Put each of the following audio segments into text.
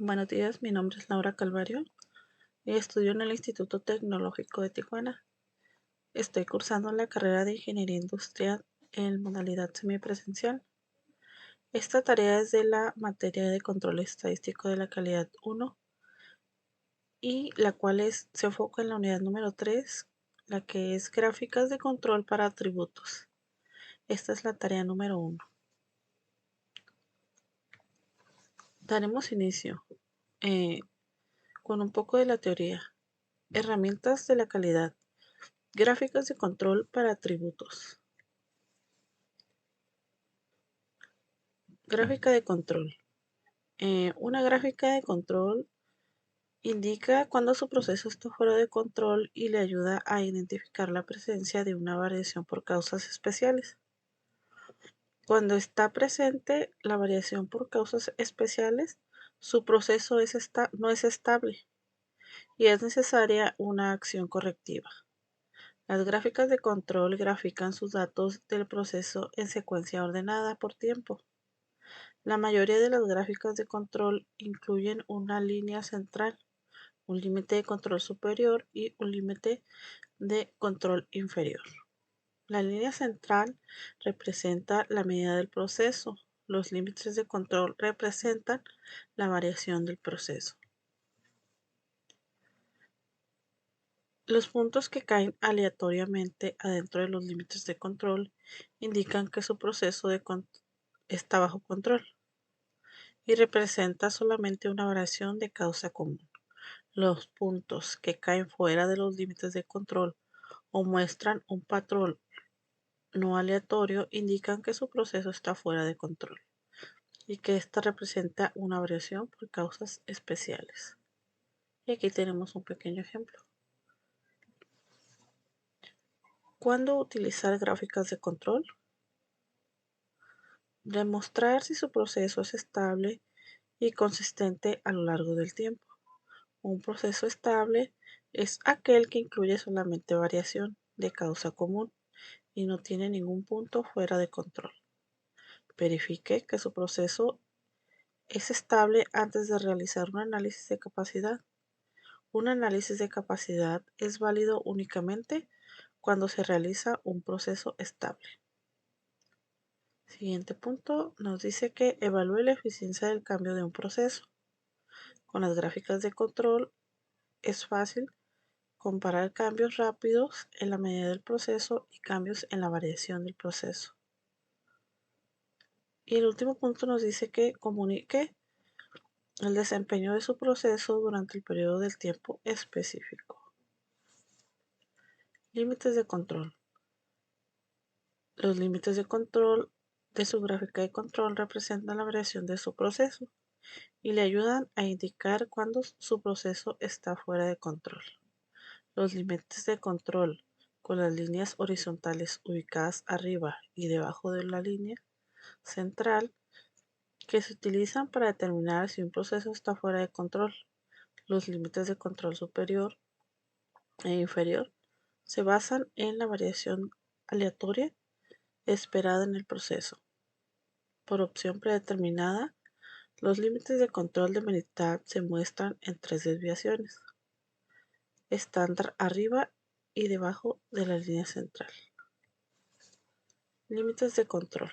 Buenos días, mi nombre es Laura Calvario y estudio en el Instituto Tecnológico de Tijuana. Estoy cursando la carrera de Ingeniería Industrial en modalidad semipresencial. Esta tarea es de la materia de Control Estadístico de la Calidad 1 y la cual se enfoca en la unidad número 3, la que es Gráficas de Control para Atributos. Esta es la tarea número 1. Daremos inicio con un poco de la teoría. Herramientas de la calidad. Gráficas de control para atributos. Gráfica de control. Una gráfica de control indica cuando su proceso está fuera de control y le ayuda a identificar la presencia de una variación por causas especiales. Cuando está presente la variación por causas especiales, su proceso no es estable y es necesaria una acción correctiva. Las gráficas de control grafican sus datos del proceso en secuencia ordenada por tiempo. La mayoría de las gráficas de control incluyen una línea central, un límite de control superior y un límite de control inferior. La línea central representa la medida del proceso. Los límites de control representan la variación del proceso. Los puntos que caen aleatoriamente adentro de los límites de control indican que su proceso está bajo control y representa solamente una variación de causa común. Los puntos que caen fuera de los límites de control o muestran un patrón no aleatorio indican que su proceso está fuera de control y que ésta representa una variación por causas especiales. Y aquí tenemos un pequeño ejemplo. ¿Cuándo utilizar gráficas de control? Demostrar si su proceso es estable y consistente a lo largo del tiempo. Un proceso estable es aquel que incluye solamente variación de causa común y no tiene ningún punto fuera de control. Verifique que su proceso es estable antes de realizar un análisis de capacidad. Un análisis de capacidad es válido únicamente cuando se realiza un proceso estable. Siguiente punto nos dice que evalúe la eficiencia del cambio de un proceso. Con las gráficas de control es fácil comparar cambios rápidos en la medida del proceso y cambios en la variación del proceso. Y el último punto nos dice que comunique el desempeño de su proceso durante el periodo del tiempo específico. Límites de control. Los límites de control de su gráfica de control representan la variación de su proceso y le ayudan a indicar cuando su proceso está fuera de control. Los límites de control con las líneas horizontales ubicadas arriba y debajo de la línea central que se utilizan para determinar si un proceso está fuera de control. Los límites de control superior e inferior se basan en la variación aleatoria esperada en el proceso. Por opción predeterminada, los límites de control de mitad se muestran en 3 desviaciones: estándar arriba y debajo de la línea central. Límites de control.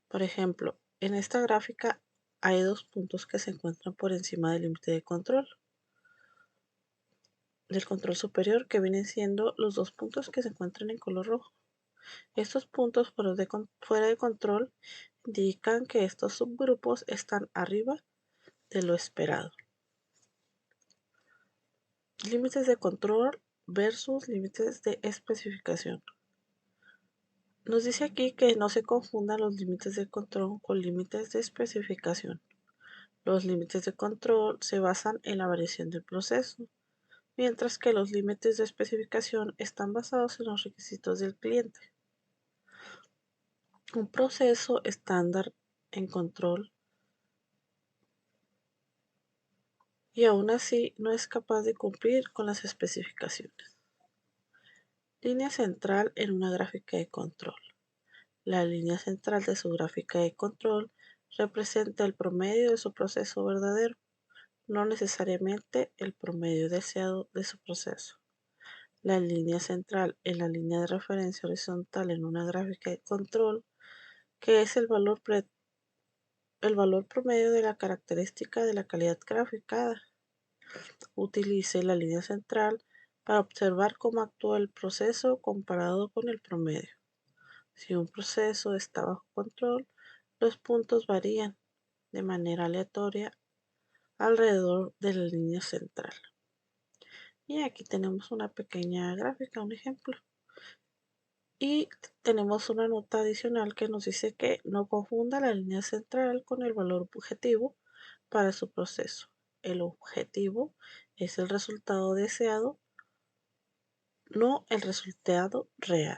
Por ejemplo, en esta gráfica hay 2 puntos que se encuentran por encima del límite de control del control superior, que vienen siendo los 2 puntos que se encuentran en color rojo. Estos puntos fuera de control indican que estos subgrupos están arriba de lo esperado. Límites de control versus límites de especificación. Nos dice aquí que no se confundan los límites de control con límites de especificación. Los límites de control se basan en la variación del proceso, mientras que los límites de especificación están basados en los requisitos del cliente. Un proceso estándar en control y aún así no es capaz de cumplir con las especificaciones. Línea central en una gráfica de control. La línea central de su gráfica de control representa el promedio de su proceso verdadero, no necesariamente el promedio deseado de su proceso. La línea central es la línea de referencia horizontal en una gráfica de control, que es el valor promedio de la característica de la calidad graficada. Utilice la línea central para observar cómo actúa el proceso comparado con el promedio. Si un proceso está bajo control, los puntos varían de manera aleatoria alrededor de la línea central. Y aquí tenemos una pequeña gráfica, un ejemplo. Y tenemos una nota adicional que nos dice que no confunda la línea central con el valor objetivo para su proceso. El objetivo es el resultado deseado, no el resultado real.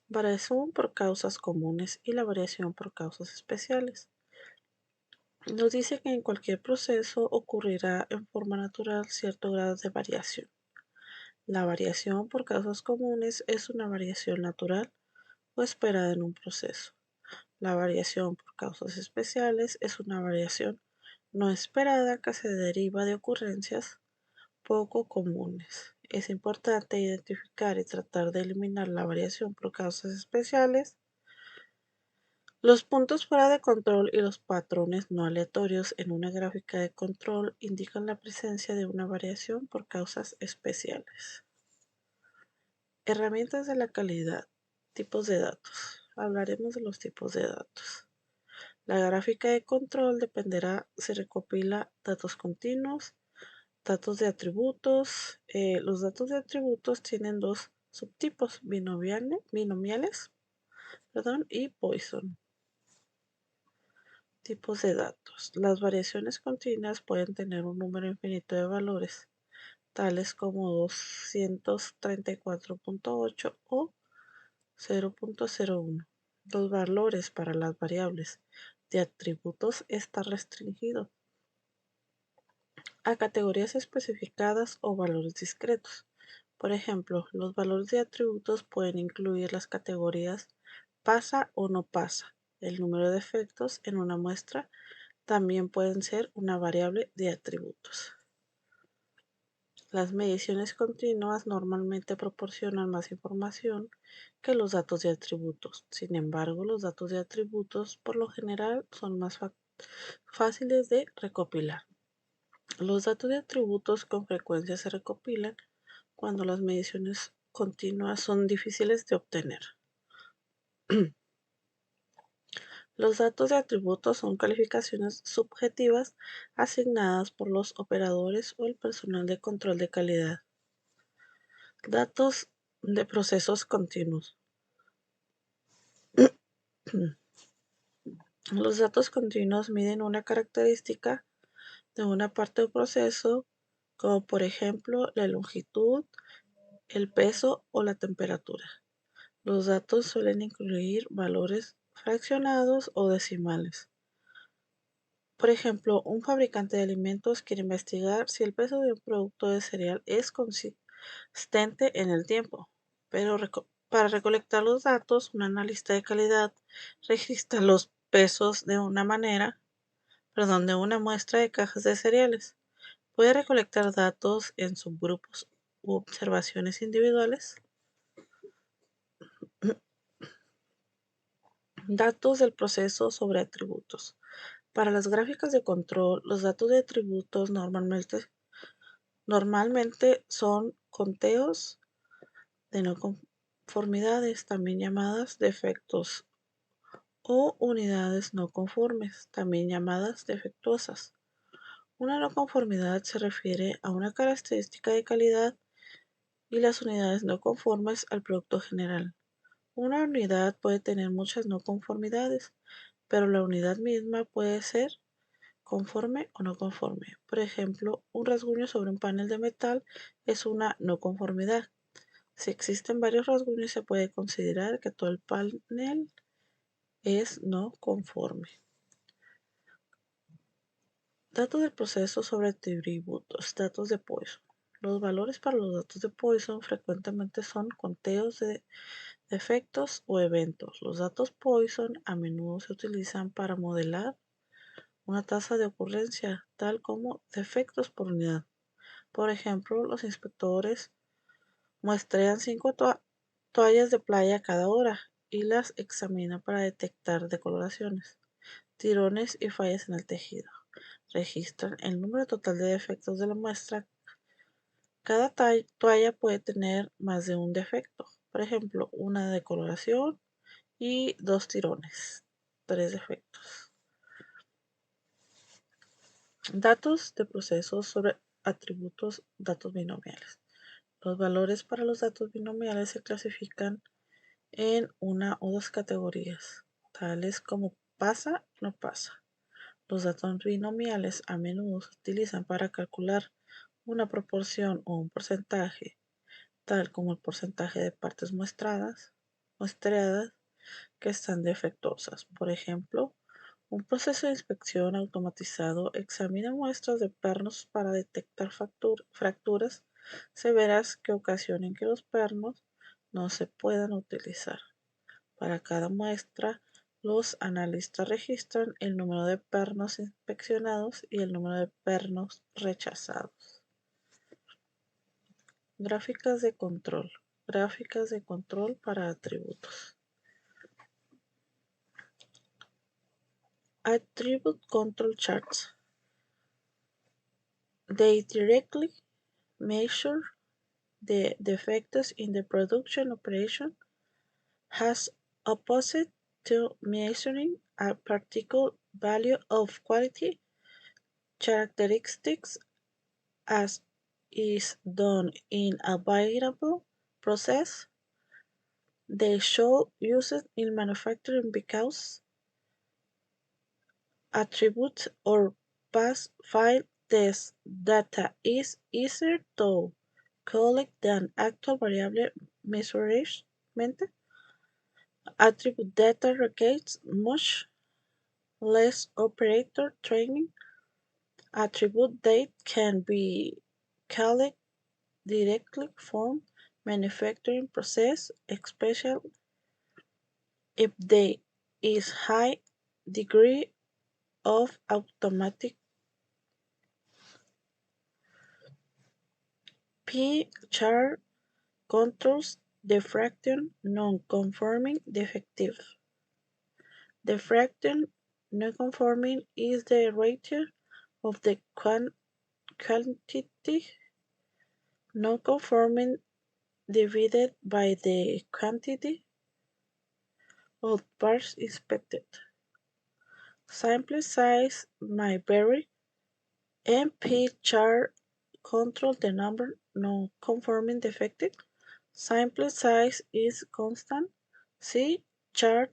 Variación por causas comunes y la variación por causas especiales. Nos dice que en cualquier proceso ocurrirá en forma natural cierto grado de variación. La variación por causas comunes es una variación natural o esperada en un proceso. La variación por causas especiales es una variación no esperada que se deriva de ocurrencias poco comunes. Es importante identificar y tratar de eliminar la variación por causas especiales. Los puntos fuera de control y los patrones no aleatorios en una gráfica de control indican la presencia de una variación por causas especiales. Herramientas de la calidad. Tipos de datos. Hablaremos de los tipos de datos. La gráfica de control dependerá si recopila datos continuos, datos de atributos. Los datos de atributos tienen dos subtipos, binomiales, y Poisson. Tipos de datos. Las variaciones continuas pueden tener un número infinito de valores, tales como 234.8 o 0.01. Los valores para las variables de atributos están restringidos a categorías especificadas o valores discretos. Por ejemplo, los valores de atributos pueden incluir las categorías pasa o no pasa. El número de efectos en una muestra también pueden ser una variable de atributos. Las mediciones continuas normalmente proporcionan más información que los datos de atributos. Sin embargo, los datos de atributos por lo general son más fáciles de recopilar. Los datos de atributos con frecuencia se recopilan cuando las mediciones continuas son difíciles de obtener. Los datos de atributos son calificaciones subjetivas asignadas por los operadores o el personal de control de calidad. Datos de procesos continuos. Los datos continuos miden una característica de una parte del proceso, como por ejemplo la longitud, el peso o la temperatura. Los datos suelen incluir valores fraccionados o decimales. Por ejemplo, un fabricante de alimentos quiere investigar si el peso de un producto de cereal es consistente en el tiempo, pero para recolectar los datos, un analista de calidad registra los pesos de una muestra de cajas de cereales. Puede recolectar datos en subgrupos u observaciones individuales. Datos del proceso sobre atributos. Para las gráficas de control, los datos de atributos normalmente son conteos de no conformidades, también llamadas defectos, o unidades no conformes, también llamadas defectuosas. Una no conformidad se refiere a una característica de calidad y las unidades no conformes al producto general. Una unidad puede tener muchas no conformidades, pero la unidad misma puede ser conforme o no conforme. Por ejemplo, un rasguño sobre un panel de metal es una no conformidad. Si existen varios rasguños, se puede considerar que todo el panel es no conforme. Datos del proceso sobre atributos. Datos de Poisson. Los valores para los datos de Poisson frecuentemente son conteos de Defectos o eventos. Los datos Poisson a menudo se utilizan para modelar una tasa de ocurrencia, tal como defectos por unidad. Por ejemplo, los inspectores muestrean 5 toallas de playa cada hora y las examinan para detectar decoloraciones, tirones y fallas en el tejido. Registran el número total de defectos de la muestra. Cada toalla puede tener más de un defecto, por ejemplo, una decoloración y 2 tirones, 3 defectos. Datos de procesos sobre atributos datos binomiales. Los valores para los datos binomiales se clasifican en una o dos categorías, tales como pasa, no pasa. Los datos binomiales a menudo se utilizan para calcular una proporción o un porcentaje, tal como el porcentaje de partes muestreadas que están defectuosas. Por ejemplo, un proceso de inspección automatizado examina muestras de pernos para detectar fracturas severas que ocasionen que los pernos no se puedan utilizar. Para cada muestra, los analistas registran el número de pernos inspeccionados y el número de pernos rechazados. Gráficas de control. Gráficas de control para atributos. Attribute control charts. They directly measure the defects in the production operation as opposed to measuring a particular value of quality characteristics as is done in a variable process. They should use it in manufacturing because attributes or pass file test data is easier to collect than actual variable measurement. Attribute data requires much less operator training. Attribute data can be collected directly from manufacturing process, especially if there is high degree of automatic. P-chart controls diffraction non-conforming defective. Diffraction non-conforming is the ratio of the quantity non-conforming divided by the quantity of parts inspected. Sample size may vary. NP-chart controls the number non-conforming defects. Sample size is constant. C-chart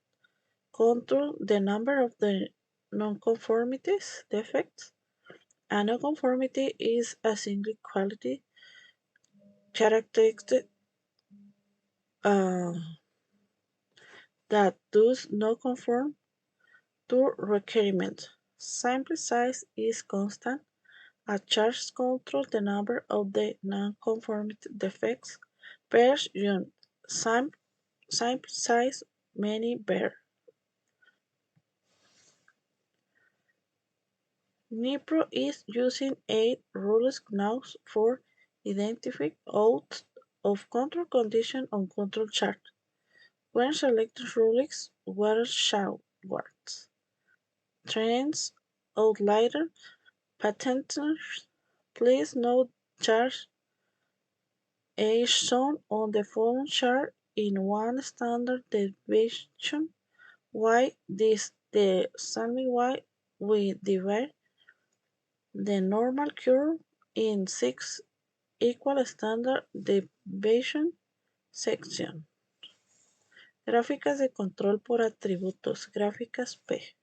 controls the number of the nonconformities defects. A nonconformity is a single quality characteristic that does not conform to requirements. Sample size is constant. A chart controls the number of the nonconformity defects per unit. Sample size may vary. NIPRO is using 8 rules now for identifying out of control conditions on control chart. When selecting rules, were shown words. Trends, outlier, patterns. Please note chart is shown on the following chart in one standard deviation. Why this the same way we divide the normal curve in 6 equal standard deviation section. Gráficas de control por atributos. Gráficas P.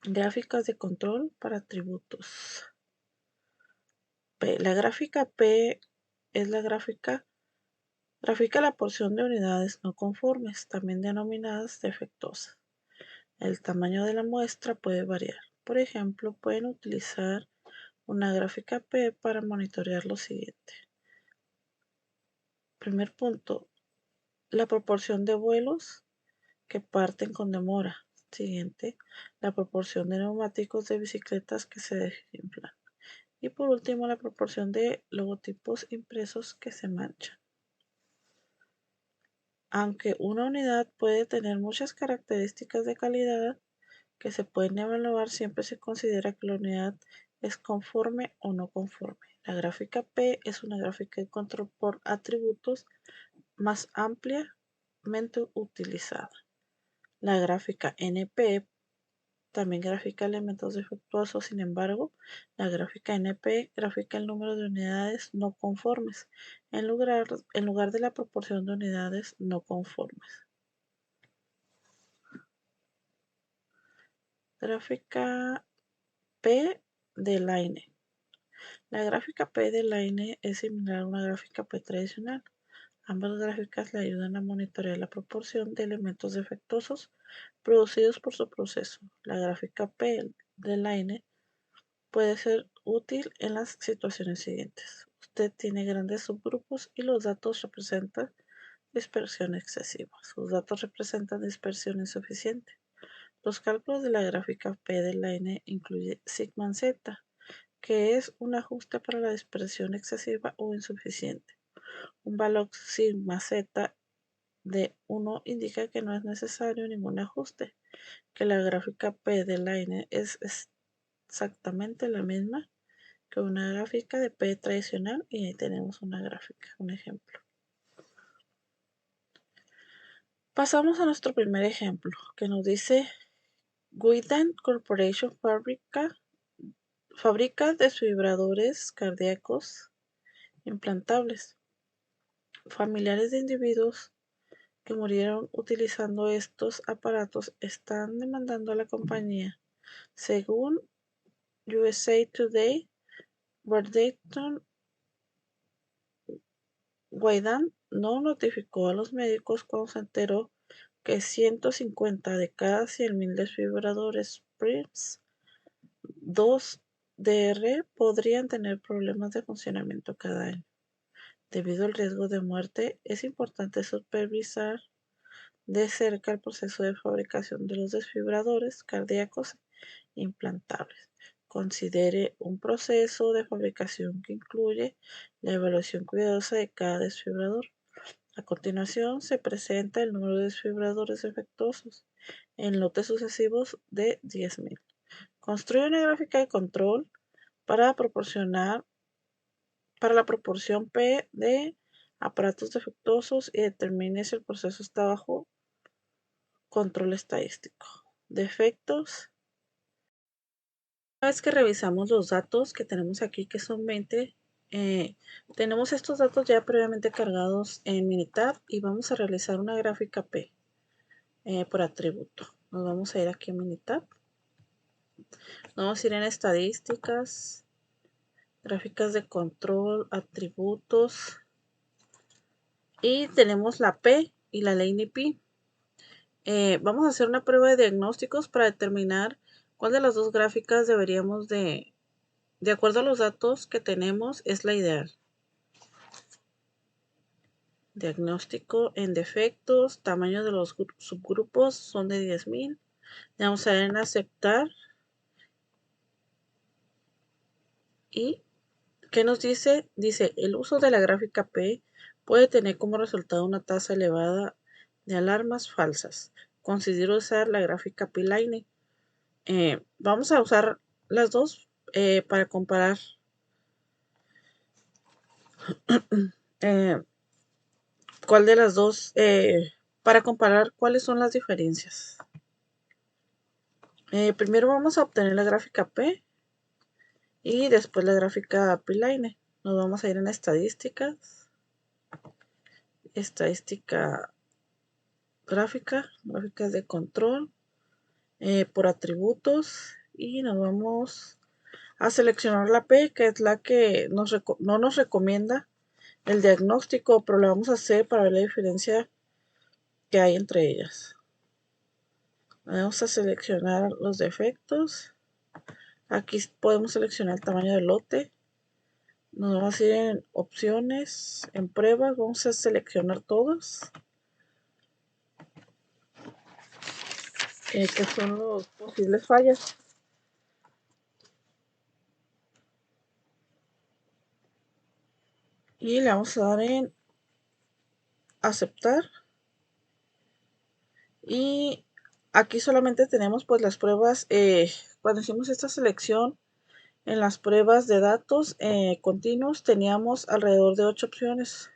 Gráficas de control para atributos. P. La gráfica P es la gráfica la porción de unidades no conformes, también denominadas defectuosas. El tamaño de la muestra puede variar. Por ejemplo, pueden utilizar una gráfica P para monitorear lo siguiente. Primer punto, la proporción de vuelos que parten con demora. Siguiente, la proporción de neumáticos de bicicletas que se desinflan. Y por último, la proporción de logotipos impresos que se manchan. Aunque una unidad puede tener muchas características de calidad que se pueden evaluar, siempre se considera que la unidad es conforme o no conforme. La gráfica P es una gráfica de control por atributos más ampliamente utilizada. La gráfica NP también grafica elementos defectuosos. Sin embargo, la gráfica NP grafica el número de unidades no conformes en lugar de la proporción de unidades no conformes. Gráfica P de Line. La gráfica P de Line es similar a una gráfica P tradicional. Ambas gráficas le ayudan a monitorear la proporción de elementos defectuosos producidos por su proceso. La gráfica P de Line puede ser útil en las situaciones siguientes. Usted tiene grandes subgrupos y los datos representan dispersión excesiva. Sus datos representan dispersión insuficiente. Los cálculos de la gráfica P de Line incluyen sigma z, que es un ajuste para la dispersión excesiva o insuficiente. Un valor sigma z de 1 indica que no es necesario ningún ajuste, que la gráfica P de Line es exactamente la misma que una gráfica de P tradicional, y ahí tenemos una gráfica, un ejemplo. Pasamos a nuestro primer ejemplo, que nos dice Guidant Corporation fabrica desfibradores cardíacos implantables. Familiares de individuos que murieron utilizando estos aparatos están demandando a la compañía. Según USA Today, Guidant no notificó a los médicos cuando se enteró que 150 de cada 100.000 desfibradores Prince 2DR podrían tener problemas de funcionamiento cada año. Debido al riesgo de muerte, es importante supervisar de cerca el proceso de fabricación de los desfibradores cardíacos implantables. Considere un proceso de fabricación que incluye la evaluación cuidadosa de cada desfibrador. A continuación se presenta el número de desfibradores defectuosos en lotes sucesivos de 10.000. Construye una gráfica de control para la proporción P de aparatos defectuosos y determine si el proceso está bajo control estadístico. Defectos. Una vez que revisamos los datos que tenemos aquí, que son 20, tenemos estos datos ya previamente cargados en Minitab y vamos a realizar una gráfica P por atributo. Nos vamos a ir aquí a Minitab. Vamos a ir en estadísticas, gráficas de control, atributos, y tenemos la P y la ley NIPI. Vamos a hacer una prueba de diagnósticos para determinar cuál de las dos gráficas deberíamos de acuerdo a los datos que tenemos, es la ideal. Diagnóstico en defectos, tamaño de los subgrupos son de 10.000. Le vamos a dar en aceptar. ¿Y qué nos dice? Dice, el uso de la gráfica P puede tener como resultado una tasa elevada de alarmas falsas. Considero usar la gráfica P-Line. Vamos a usar las dos para comparar cuál de las dos, para comparar cuáles son las diferencias. Primero vamos a obtener la gráfica P y después la gráfica P-Line. Nos vamos a ir en estadísticas, estadística gráficas de control, por atributos, y nos vamos a seleccionar la P, que es la que no nos recomienda el diagnóstico, pero la vamos a hacer para ver la diferencia que hay entre ellas. Vamos a seleccionar los defectos. Aquí podemos seleccionar el tamaño del lote. Nos vamos a ir en opciones, en pruebas, vamos a seleccionar todos. que son los posibles fallas. Y le vamos a dar en aceptar. Y aquí solamente tenemos pues las pruebas. Cuando hicimos esta selección en las pruebas de datos continuos teníamos alrededor de 8 opciones.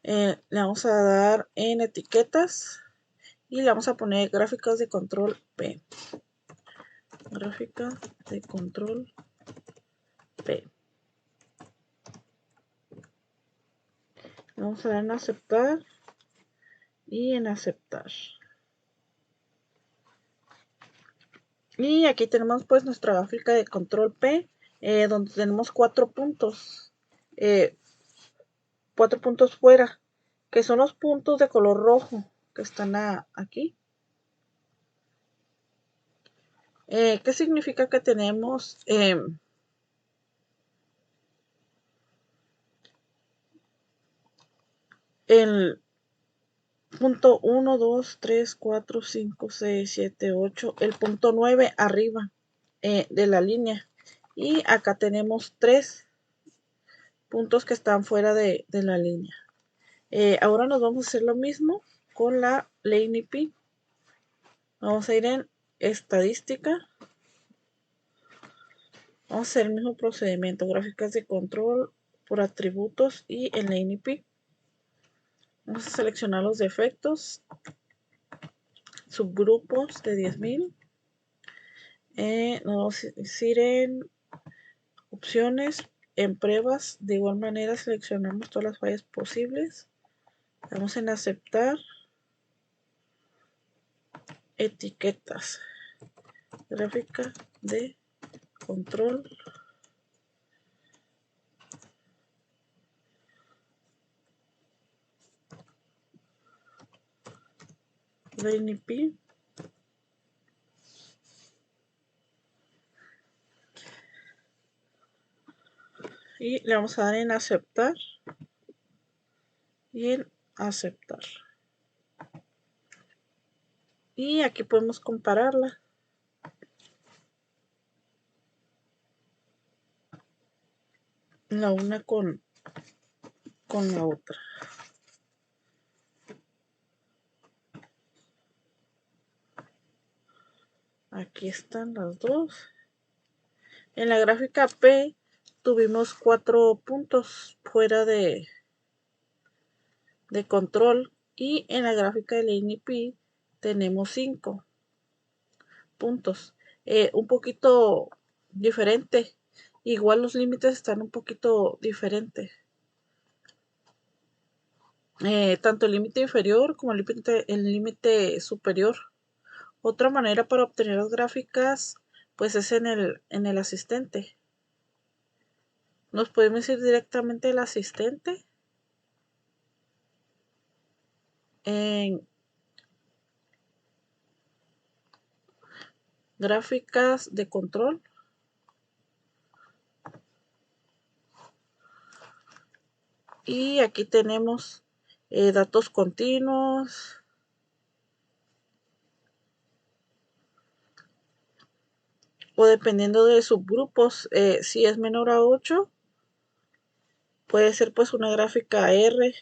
Le vamos a dar en etiquetas y le vamos a poner gráficas de control P. Gráfica de control P. Vamos a dar en aceptar y en aceptar. Y aquí tenemos pues nuestra gráfica de control P, donde tenemos 4 puntos. 4 puntos fuera, que son los puntos de color rojo que están aquí. ¿Qué significa que tenemos el punto 1, 2, 3, 4, 5, 6, 7, 8, el punto 9 arriba de la línea? Y acá tenemos 3 puntos que están fuera de la línea. Ahora nos vamos a hacer lo mismo con la LaneIP. Vamos a ir en estadística. Vamos a hacer el mismo procedimiento, gráficas de control por atributos y en LaneIP. Vamos a seleccionar los defectos, subgrupos de 10,000. Nos vamos a ir en opciones, en pruebas. De igual manera seleccionamos todas las fallas posibles. Vamos en aceptar, etiquetas, gráfica de control. LaneIP. Y le vamos a dar en aceptar y en aceptar. Y aquí podemos compararla. La una con la otra. Aquí están las dos. En la gráfica P tuvimos 4 puntos fuera de control y en la gráfica de LaneIP tenemos 5 puntos. Un poquito diferente. Igual los límites están un poquito diferentes. Tanto el límite inferior como el límite superior. Otra manera para obtener las gráficas pues es en el asistente. Nos podemos ir directamente al asistente. En gráficas de control. Y aquí tenemos datos continuos. O dependiendo de subgrupos, si es menor a 8, puede ser pues una gráfica R.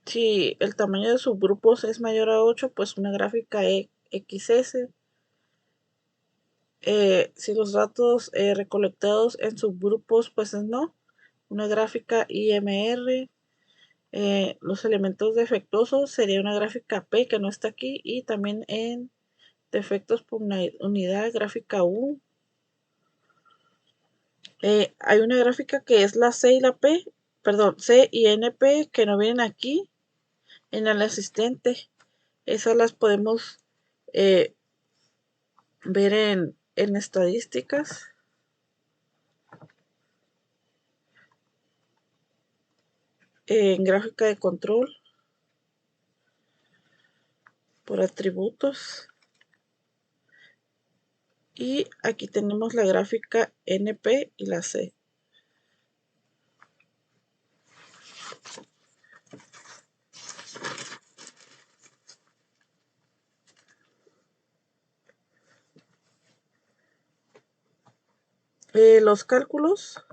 Si el tamaño de subgrupos es mayor a 8, pues una gráfica XS. Si los datos recolectados en subgrupos, pues no, una gráfica IMR. Los elementos defectuosos sería una gráfica P que no está aquí, y también en defectos por unidad, gráfica U. Hay una gráfica que es la C y la P, perdón, C y NP, que no vienen aquí en el asistente. Esas las podemos ver en estadísticas. En gráfica de control por atributos. Y aquí tenemos la gráfica NP y la C. Los cálculos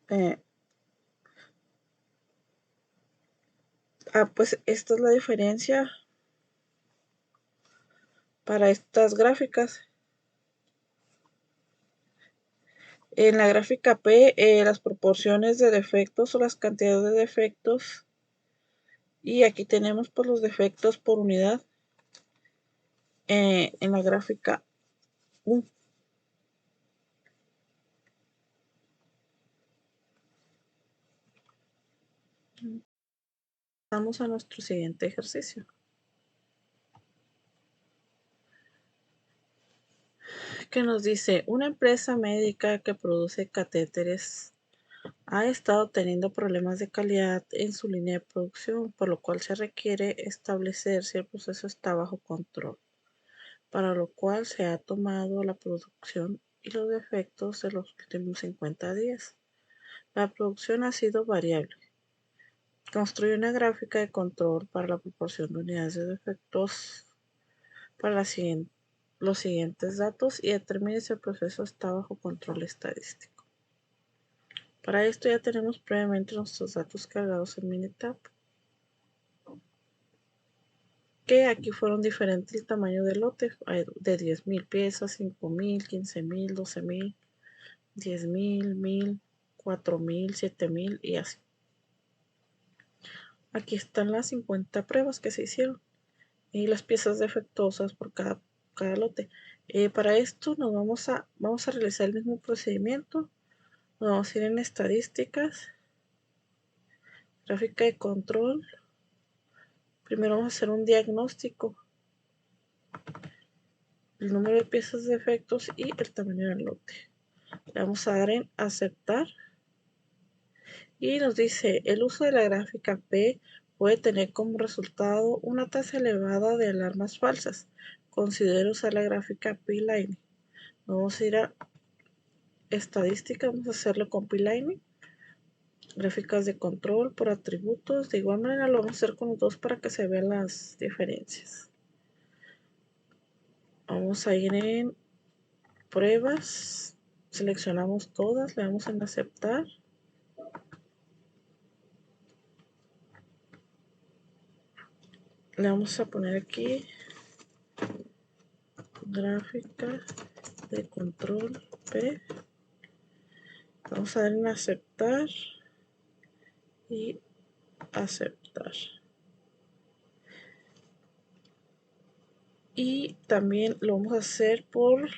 eh, pues esta es la diferencia para estas gráficas. En la gráfica P, las proporciones de defectos o las cantidades de defectos. Y aquí tenemos pues los defectos por unidad en la gráfica U. Vamos a nuestro siguiente ejercicio, que nos dice: una empresa médica que produce catéteres ha estado teniendo problemas de calidad en su línea de producción, por lo cual se requiere establecer si el proceso está bajo control, para lo cual se ha tomado la producción y los defectos de los últimos 50 días. La producción ha sido variable. Construye una gráfica de control para la proporción de unidades de defectos para los siguientes datos y determine si el proceso está bajo control estadístico. Para esto ya tenemos previamente nuestros datos cargados en Minitab, que aquí fueron diferentes el tamaño del lote, de 10,000 piezas, 5,000, 15,000, 12,000, 10,000, 1,000, 4,000, 7,000 y así. Aquí están las 50 pruebas que se hicieron y las piezas defectuosas por cada lote. Para esto vamos a realizar el mismo procedimiento. Nos vamos a ir en estadísticas, gráfica de control. Primero vamos a hacer un diagnóstico, el número de piezas de defectos y el tamaño del lote. Le vamos a dar en aceptar y nos dice: el uso de la gráfica P puede tener como resultado una tasa elevada de alarmas falsas. Considere usar la gráfica P-Line. Vamos a ir a estadística, vamos a hacerlo con P-Line. Gráficas de control por atributos. De igual manera lo vamos a hacer con los dos para que se vean las diferencias. Vamos a ir en pruebas, seleccionamos todas, le damos en aceptar. Le vamos a poner aquí gráfica de control P. Vamos a dar en aceptar y aceptar. Y también lo vamos a hacer por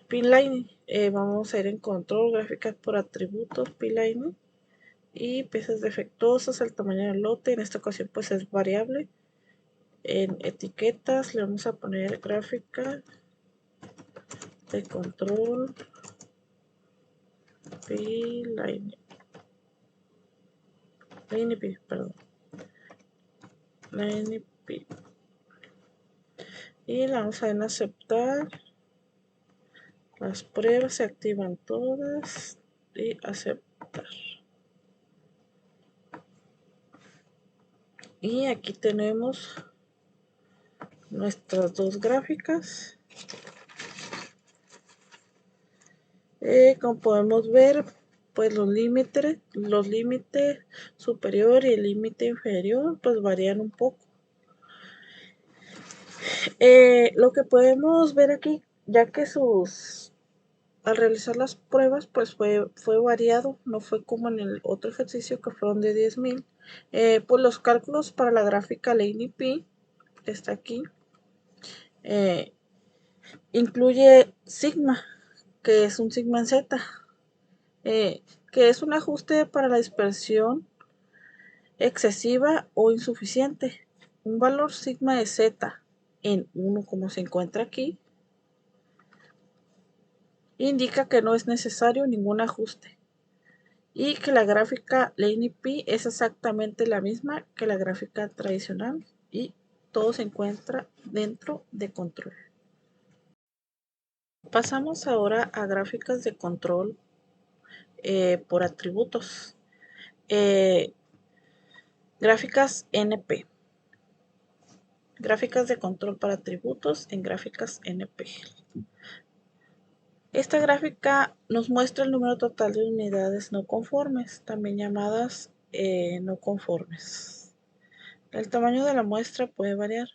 P-Line. Vamos a ir en control, gráficas por atributos, P-Line. Y piezas defectuosas, el tamaño del lote, en esta ocasión pues es variable. En etiquetas le vamos a poner gráfica de control P-Line. Perdón. Line P. Y la vamos a dar en aceptar. Las pruebas se activan todas y aceptar. Y aquí tenemos nuestras dos gráficas. Como podemos ver, pues los límites superior y el límite inferior pues varían un poco. Lo que podemos ver aquí, ya que al realizar las pruebas pues fue variado, no fue como en el otro ejercicio que fueron de 10,000. Pues los cálculos para la gráfica Laney P, que está aquí, incluye sigma, que es un sigma en Z, que es un ajuste para la dispersión excesiva o insuficiente. Un valor sigma de Z en 1, como se encuentra aquí, indica que no es necesario ningún ajuste y que la gráfica Laney P es exactamente la misma que la gráfica tradicional y todo se encuentra dentro de control. Pasamos ahora a gráficas de control por atributos. Gráficas NP. Gráficas de control para atributos en gráficas NP. Esta gráfica nos muestra el número total de unidades no conformes, también llamadas no conformes. El tamaño de la muestra puede variar.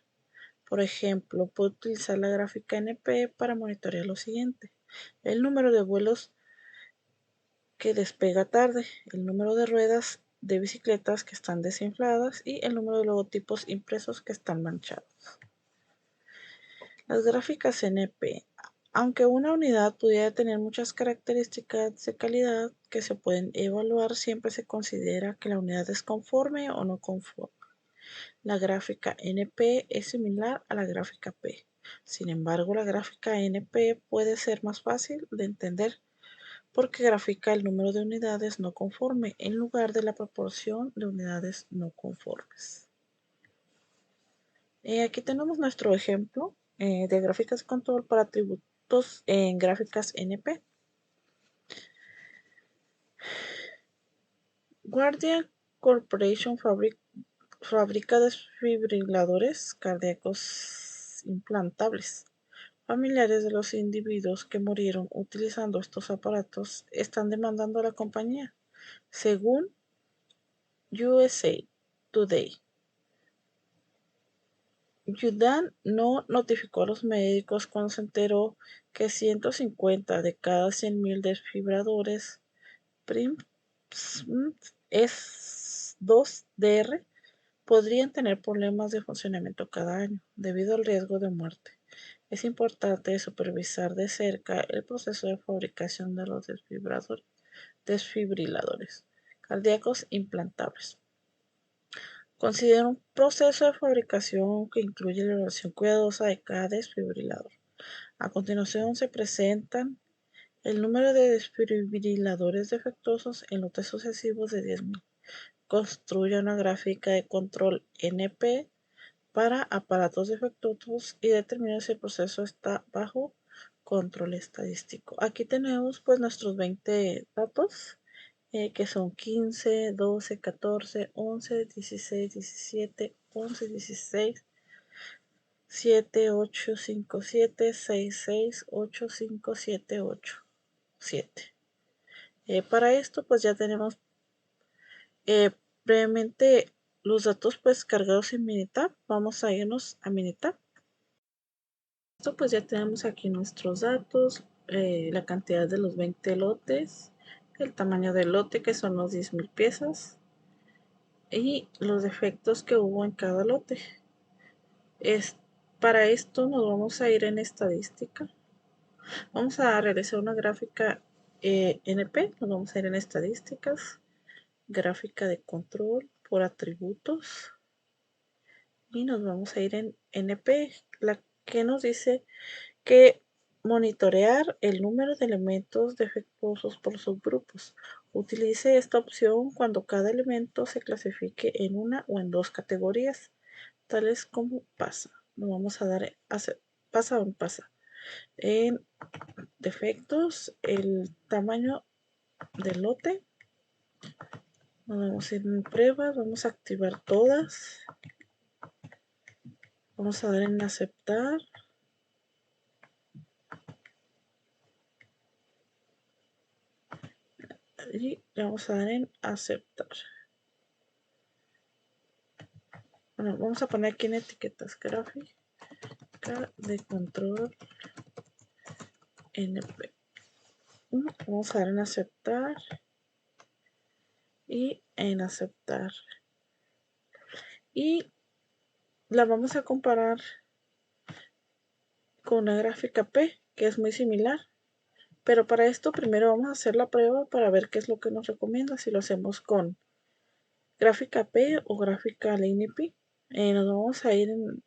Por ejemplo, puedo utilizar la gráfica NP para monitorear lo siguiente: el número de vuelos que despega tarde, el número de ruedas de bicicletas que están desinfladas y el número de logotipos impresos que están manchados. Las gráficas NP. Aunque una unidad pudiera tener muchas características de calidad que se pueden evaluar, siempre se considera que la unidad es conforme o no conforme. La gráfica NP es similar a la gráfica P. Sin embargo, la gráfica NP puede ser más fácil de entender porque grafica el número de unidades no conforme en lugar de la proporción de unidades no conformes. Aquí tenemos nuestro ejemplo de gráficas de control para atributos en gráficas NP. Guardian Corporation fabrica desfibriladores cardíacos implantables. Familiares de los individuos que murieron utilizando estos aparatos están demandando a la compañía. Según USA Today, Yudan no notificó a los médicos cuando se enteró que 150 de cada 100.000 desfibriladores S2DR podrían tener problemas de funcionamiento cada año debido al riesgo de muerte. Es importante supervisar de cerca el proceso de fabricación de los desfibriladores cardíacos implantables. Considera un proceso de fabricación que incluye la evaluación cuidadosa de cada desfibrilador. A continuación se presentan el número de desfibriladores defectuosos en lotes sucesivos de 10.000. Construya una gráfica de control NP para aparatos defectuosos y determine si el proceso está bajo control estadístico. Aquí tenemos pues nuestros 20 datos que son 15, 12, 14, 11, 16, 17, 11, 16, 7, 8, 5, 7, 6, 6, 8, 5, 7, 8, 7. Para esto pues ya tenemos previamente los datos pues cargados en Minitab. Vamos a irnos a Minitab. Esto pues ya tenemos aquí nuestros datos, la cantidad de los 20 lotes, el tamaño del lote que son los 10.000 piezas y los defectos que hubo en cada lote. Para esto nos vamos a ir en estadística. Vamos a realizar una gráfica NP, nos vamos a ir en estadísticas, gráfica de control por atributos y nos vamos a ir en NP, la que nos dice que monitorear el número de elementos defectuosos por subgrupos. Utilice esta opción cuando cada elemento se clasifique en una o en dos categorías, tales como pasa. Nos vamos a dar pasa o pasa. En defectos, el tamaño del lote. Nos vamos a ir en pruebas, vamos a activar todas. Vamos a dar en aceptar. Y vamos a dar en aceptar. Bueno, vamos a poner aquí en etiquetas gráfica de control NP. Vamos a dar en aceptar y en aceptar. Y la vamos a comparar con una gráfica P, que es muy similar. Pero para esto primero vamos a hacer la prueba para ver qué es lo que nos recomienda. Si lo hacemos con gráfica P o gráfica Linear. Nos vamos a ir en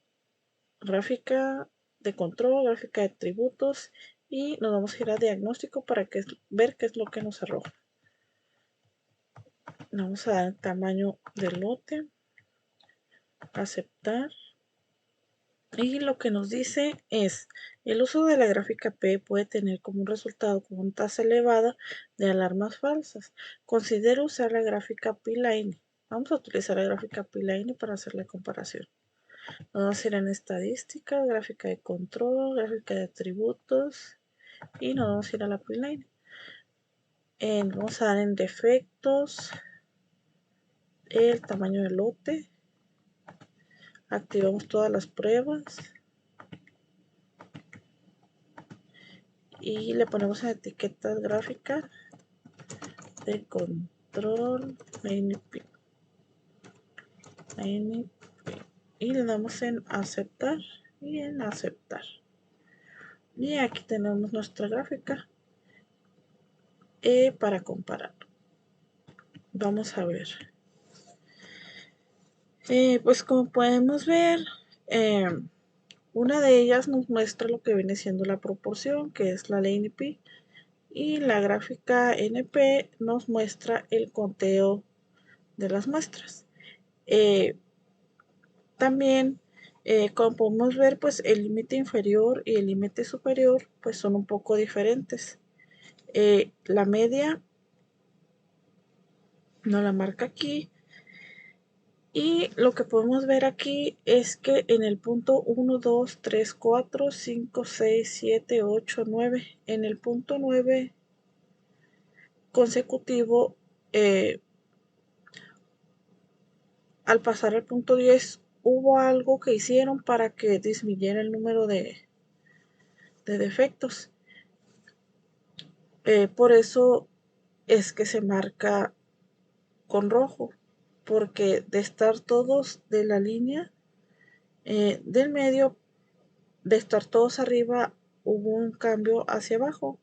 gráfica de control, gráfica de atributos y nos vamos a ir a diagnóstico para ver qué es lo que nos arroja. Vamos a dar el tamaño del lote, aceptar Y lo que nos dice es, el uso de la gráfica P puede tener como un resultado con una tasa elevada de alarmas falsas. Considera usar la gráfica P-Line. Vamos a utilizar la gráfica P-Line para hacer la comparación. Vamos a ir en estadísticas, gráfica de control, gráfica de atributos y nos vamos a ir a la P-Line. Vamos a dar en defectos, el tamaño del lote, activamos todas las pruebas y le ponemos en etiquetas gráficas de control NP y le damos en aceptar y en aceptar. Y aquí tenemos nuestra gráfica para comparar. Vamos a ver. Pues como podemos ver, una de ellas nos muestra lo que viene siendo la proporción, que es la ley NP, y la gráfica NP nos muestra el conteo de las muestras. También, como podemos ver, pues el límite inferior y el límite superior pues son un poco diferentes. La media nos la marca aquí. Y lo que podemos ver aquí es que en el punto 1, 2, 3, 4, 5, 6, 7, 8, 9, en el punto 9 consecutivo, al pasar al punto 10, hubo algo que hicieron para que disminuyera el número de defectos. Por eso es que se marca con rojo, porque de estar todos de la línea del medio, de estar todos arriba, hubo un cambio hacia abajo.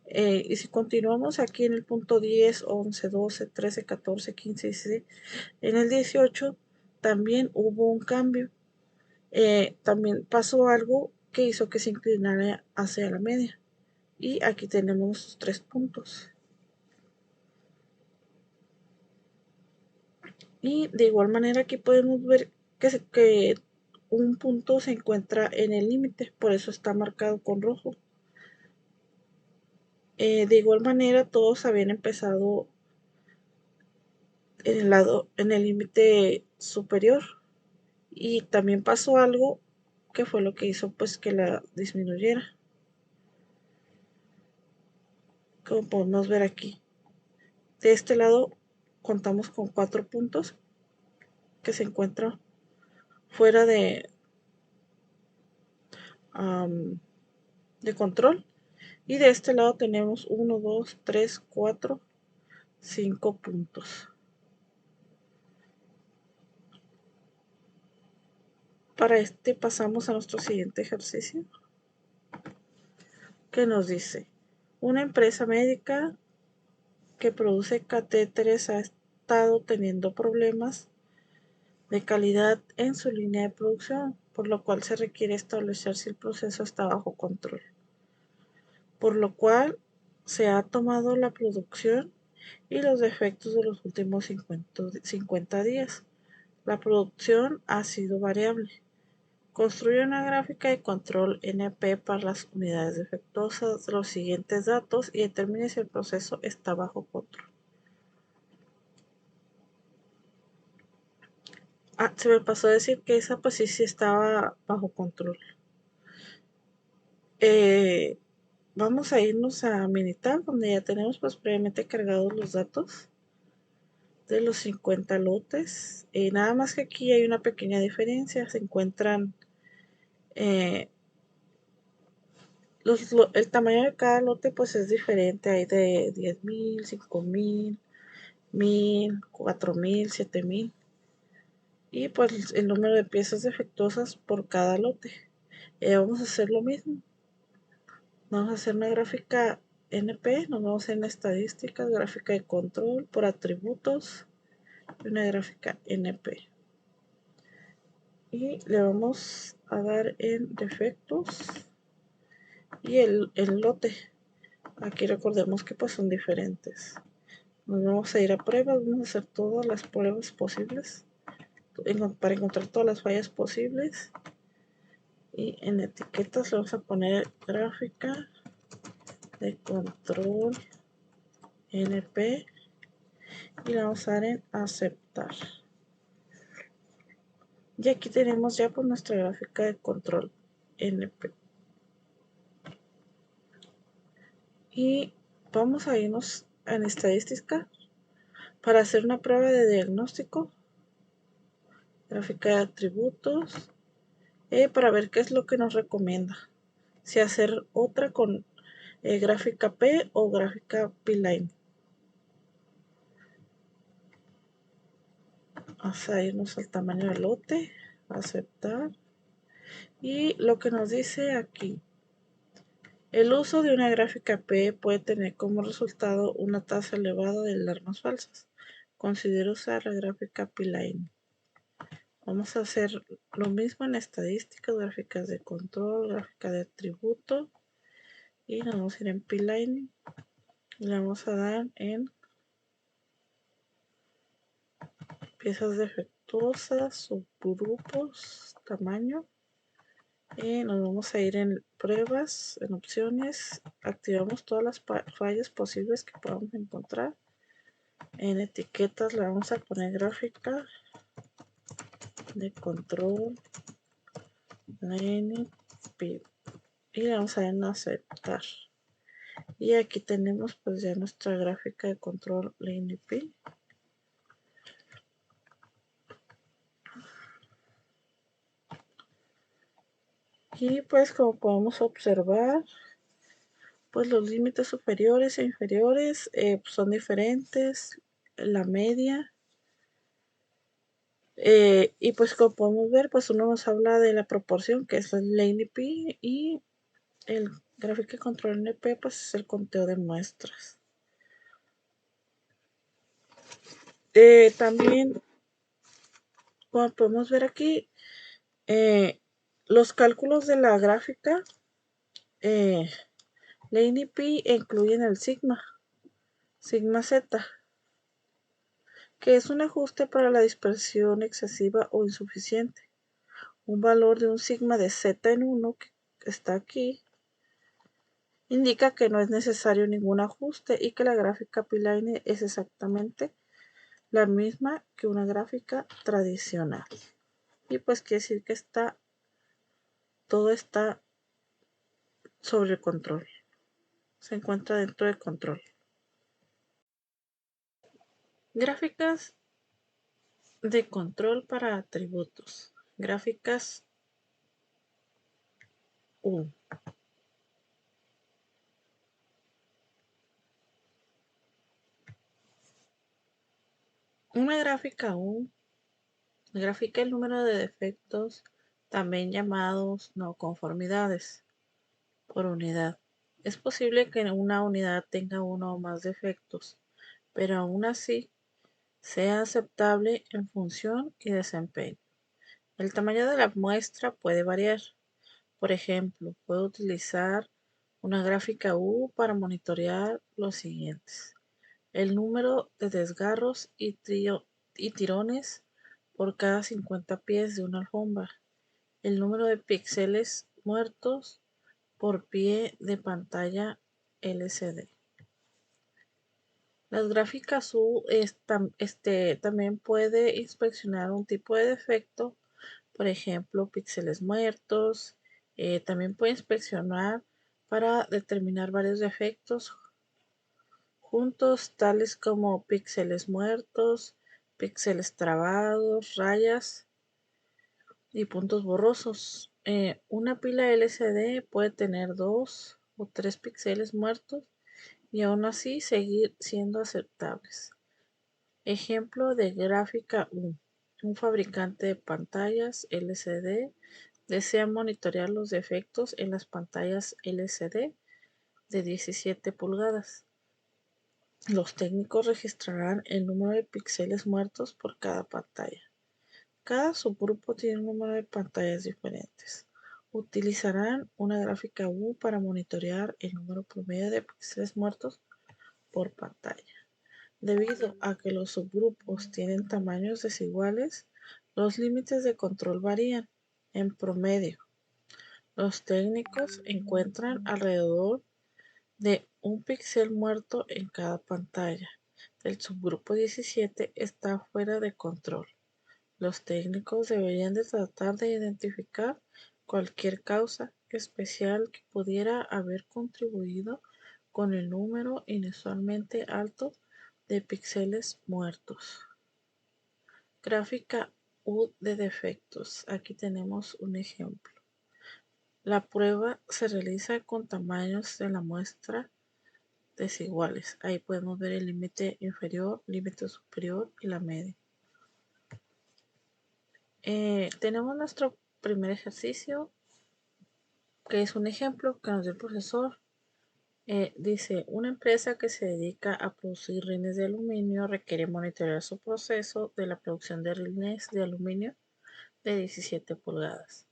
Y si continuamos aquí en el punto 10, 11, 12, 13, 14, 15, 16, en el 18 también hubo un cambio. También pasó algo que hizo que se inclinara hacia la media. Y aquí tenemos 3 puntos. Y de igual manera aquí podemos ver que un punto se encuentra en el límite, por eso está marcado con rojo. De igual manera todos habían empezado en el límite superior, y también pasó algo que fue lo que hizo pues que la disminuyera, como podemos ver aquí. De este lado contamos con 4 puntos que se encuentran fuera de control, y de este lado tenemos 1, 2, 3, 4, 5 puntos. Para este pasamos a nuestro siguiente ejercicio, que nos dice: una empresa médica que produce catéteres ha estado teniendo problemas de calidad en su línea de producción, por lo cual se requiere establecer si el proceso está bajo control, por lo cual se ha tomado la producción y los defectos de los últimos 50 días. La producción ha sido variable. Construye una gráfica de control NP para las unidades defectuosas de los siguientes datos y determine si el proceso está bajo control. Se me pasó a decir que esa pues sí estaba bajo control. Vamos a irnos a Minitab, donde ya tenemos pues previamente cargados los datos de los 50 lotes. Nada más que aquí hay una pequeña diferencia. Se encuentran el tamaño de cada lote pues es diferente. Hay de 10,000, 5,000, 1,000, 4,000, 7,000. Y pues el número de piezas defectuosas por cada lote. Vamos a hacer lo mismo. Vamos a hacer una gráfica NP, nos vamos en estadísticas, gráfica de control por atributos y una gráfica NP. Y le vamos a dar en defectos y el lote. Aquí recordemos que pues son diferentes. Nos vamos a ir a pruebas, vamos a hacer todas las pruebas posibles para encontrar todas las fallas posibles. Y en etiquetas le vamos a poner gráfica de control NP y la vamos a dar en aceptar. Y aquí tenemos ya pues nuestra gráfica de control NP. Y vamos a irnos en estadística para hacer una prueba de diagnóstico, gráfica de atributos, para ver qué es lo que nos recomienda. Si hacer otra con gráfica P o gráfica P-Line. Vamos a irnos al tamaño del lote, aceptar. Y lo que nos dice aquí, el uso de una gráfica P puede tener como resultado una tasa elevada de alarmas falsas. Considero usar la gráfica P-Line. Vamos a hacer lo mismo en estadísticas, gráficas de control, gráfica de atributo. Y nos vamos a ir en P-Line. Le vamos a dar en piezas defectuosas, subgrupos, tamaño. Y nos vamos a ir en pruebas, en opciones. Activamos todas las fallas posibles que podamos encontrar. En etiquetas le vamos a poner gráfica de control NP y le vamos a dar en aceptar. Y aquí tenemos pues ya nuestra gráfica de control NP. Y pues como podemos observar, pues los límites superiores e inferiores son diferentes, la media. Y pues como podemos ver, pues uno nos habla de la proporción que es el NP y el gráfico de control NP pues es el conteo de muestras. También como podemos ver aquí, los cálculos de la gráfica la NP incluyen el sigma Z, que es un ajuste para la dispersión excesiva o insuficiente. Un valor de un sigma de Z en 1, que está aquí, indica que no es necesario ningún ajuste y que la gráfica P-Line es exactamente la misma que una gráfica tradicional. Y pues quiere decir que todo está sobre el control. Se encuentra dentro de control. Gráficas de control para atributos. Gráficas U. Una gráfica U grafica el número de defectos, también llamados no conformidades, por unidad. Es posible que una unidad tenga uno o más defectos, pero aún así sea aceptable en función y desempeño. El tamaño de la muestra puede variar. Por ejemplo, puedo utilizar una gráfica U para monitorear los siguientes: el número de desgarros y tirones por cada 50 pies de una alfombra, el número de píxeles muertos por pie de pantalla LCD. Las gráficas U también puede inspeccionar un tipo de defecto, por ejemplo, píxeles muertos. También puede inspeccionar para determinar varios defectos juntos, tales como píxeles muertos, píxeles trabados, rayas y puntos borrosos. Una pila LCD puede tener 2 o 3 píxeles muertos y aún así seguir siendo aceptables. Ejemplo de gráfica U. Un fabricante de pantallas LCD desea monitorear los defectos en las pantallas LCD de 17 pulgadas. Los técnicos registrarán el número de píxeles muertos por cada pantalla. Cada subgrupo tiene un número de pantallas diferentes. Utilizarán una gráfica U para monitorear el número promedio de píxeles muertos por pantalla. Debido a que los subgrupos tienen tamaños desiguales, los límites de control varían. En promedio, Los técnicos encuentran alrededor de un píxel muerto en cada pantalla. El subgrupo 17 está fuera de control. Los técnicos deberían de tratar de identificar cualquier causa especial que pudiera haber contribuido con el número inusualmente alto de píxeles muertos. Gráfica U de defectos. Aquí tenemos un ejemplo. La prueba se realiza con tamaños de la muestra desiguales. Ahí podemos ver el límite inferior, límite superior y la media. Tenemos nuestro primer ejercicio, que es un ejemplo que nos dio el profesor. Dice, una empresa que se dedica a producir rines de aluminio requiere monitorear su proceso de la producción de rines de aluminio de 17 pulgadas,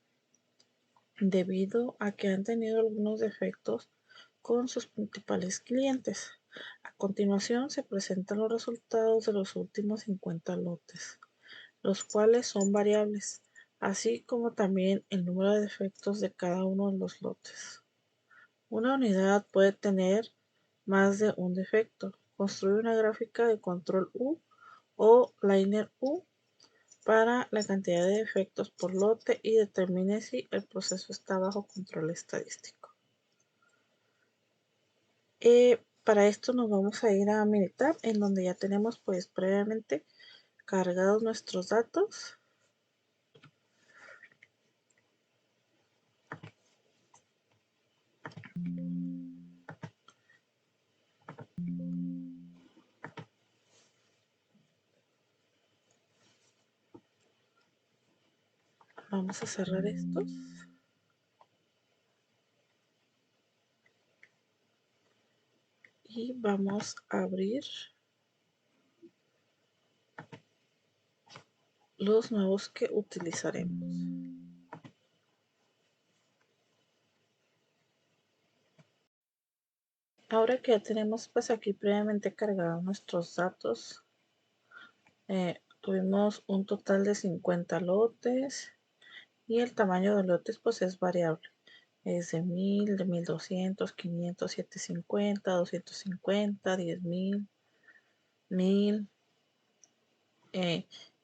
debido a que han tenido algunos defectos con sus principales clientes. A continuación se presentan los resultados de los últimos 50 lotes, los cuales son variables, así como también el número de defectos de cada uno de los lotes. Una unidad puede tener más de un defecto. Construye una gráfica de control U o liner U para la cantidad de defectos por lote y determine si el proceso está bajo control estadístico. Para esto nos vamos a ir a Minitab, en donde ya tenemos pues previamente cargados nuestros datos. Vamos a cerrar estos. Y vamos a abrir los nuevos que utilizaremos. Ahora que ya tenemos pues aquí previamente cargados nuestros datos, tuvimos un total de 50 lotes y el tamaño de lotes pues es variable. Es de 1000, de 1200, 500, 750, 250, 10,000, 1000.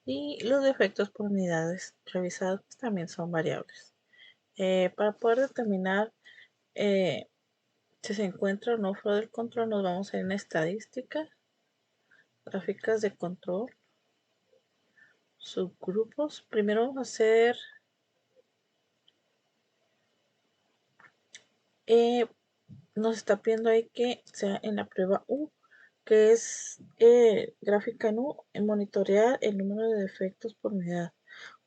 Y los defectos por unidades revisadas pues, también son variables. Para poder determinar si se encuentra o no fuera del control, nos vamos a ir en estadística, gráficas de control, subgrupos. Primero vamos a hacer nos está pidiendo ahí que sea en la prueba U, que es gráfica en U, en monitorear el número de defectos por unidad.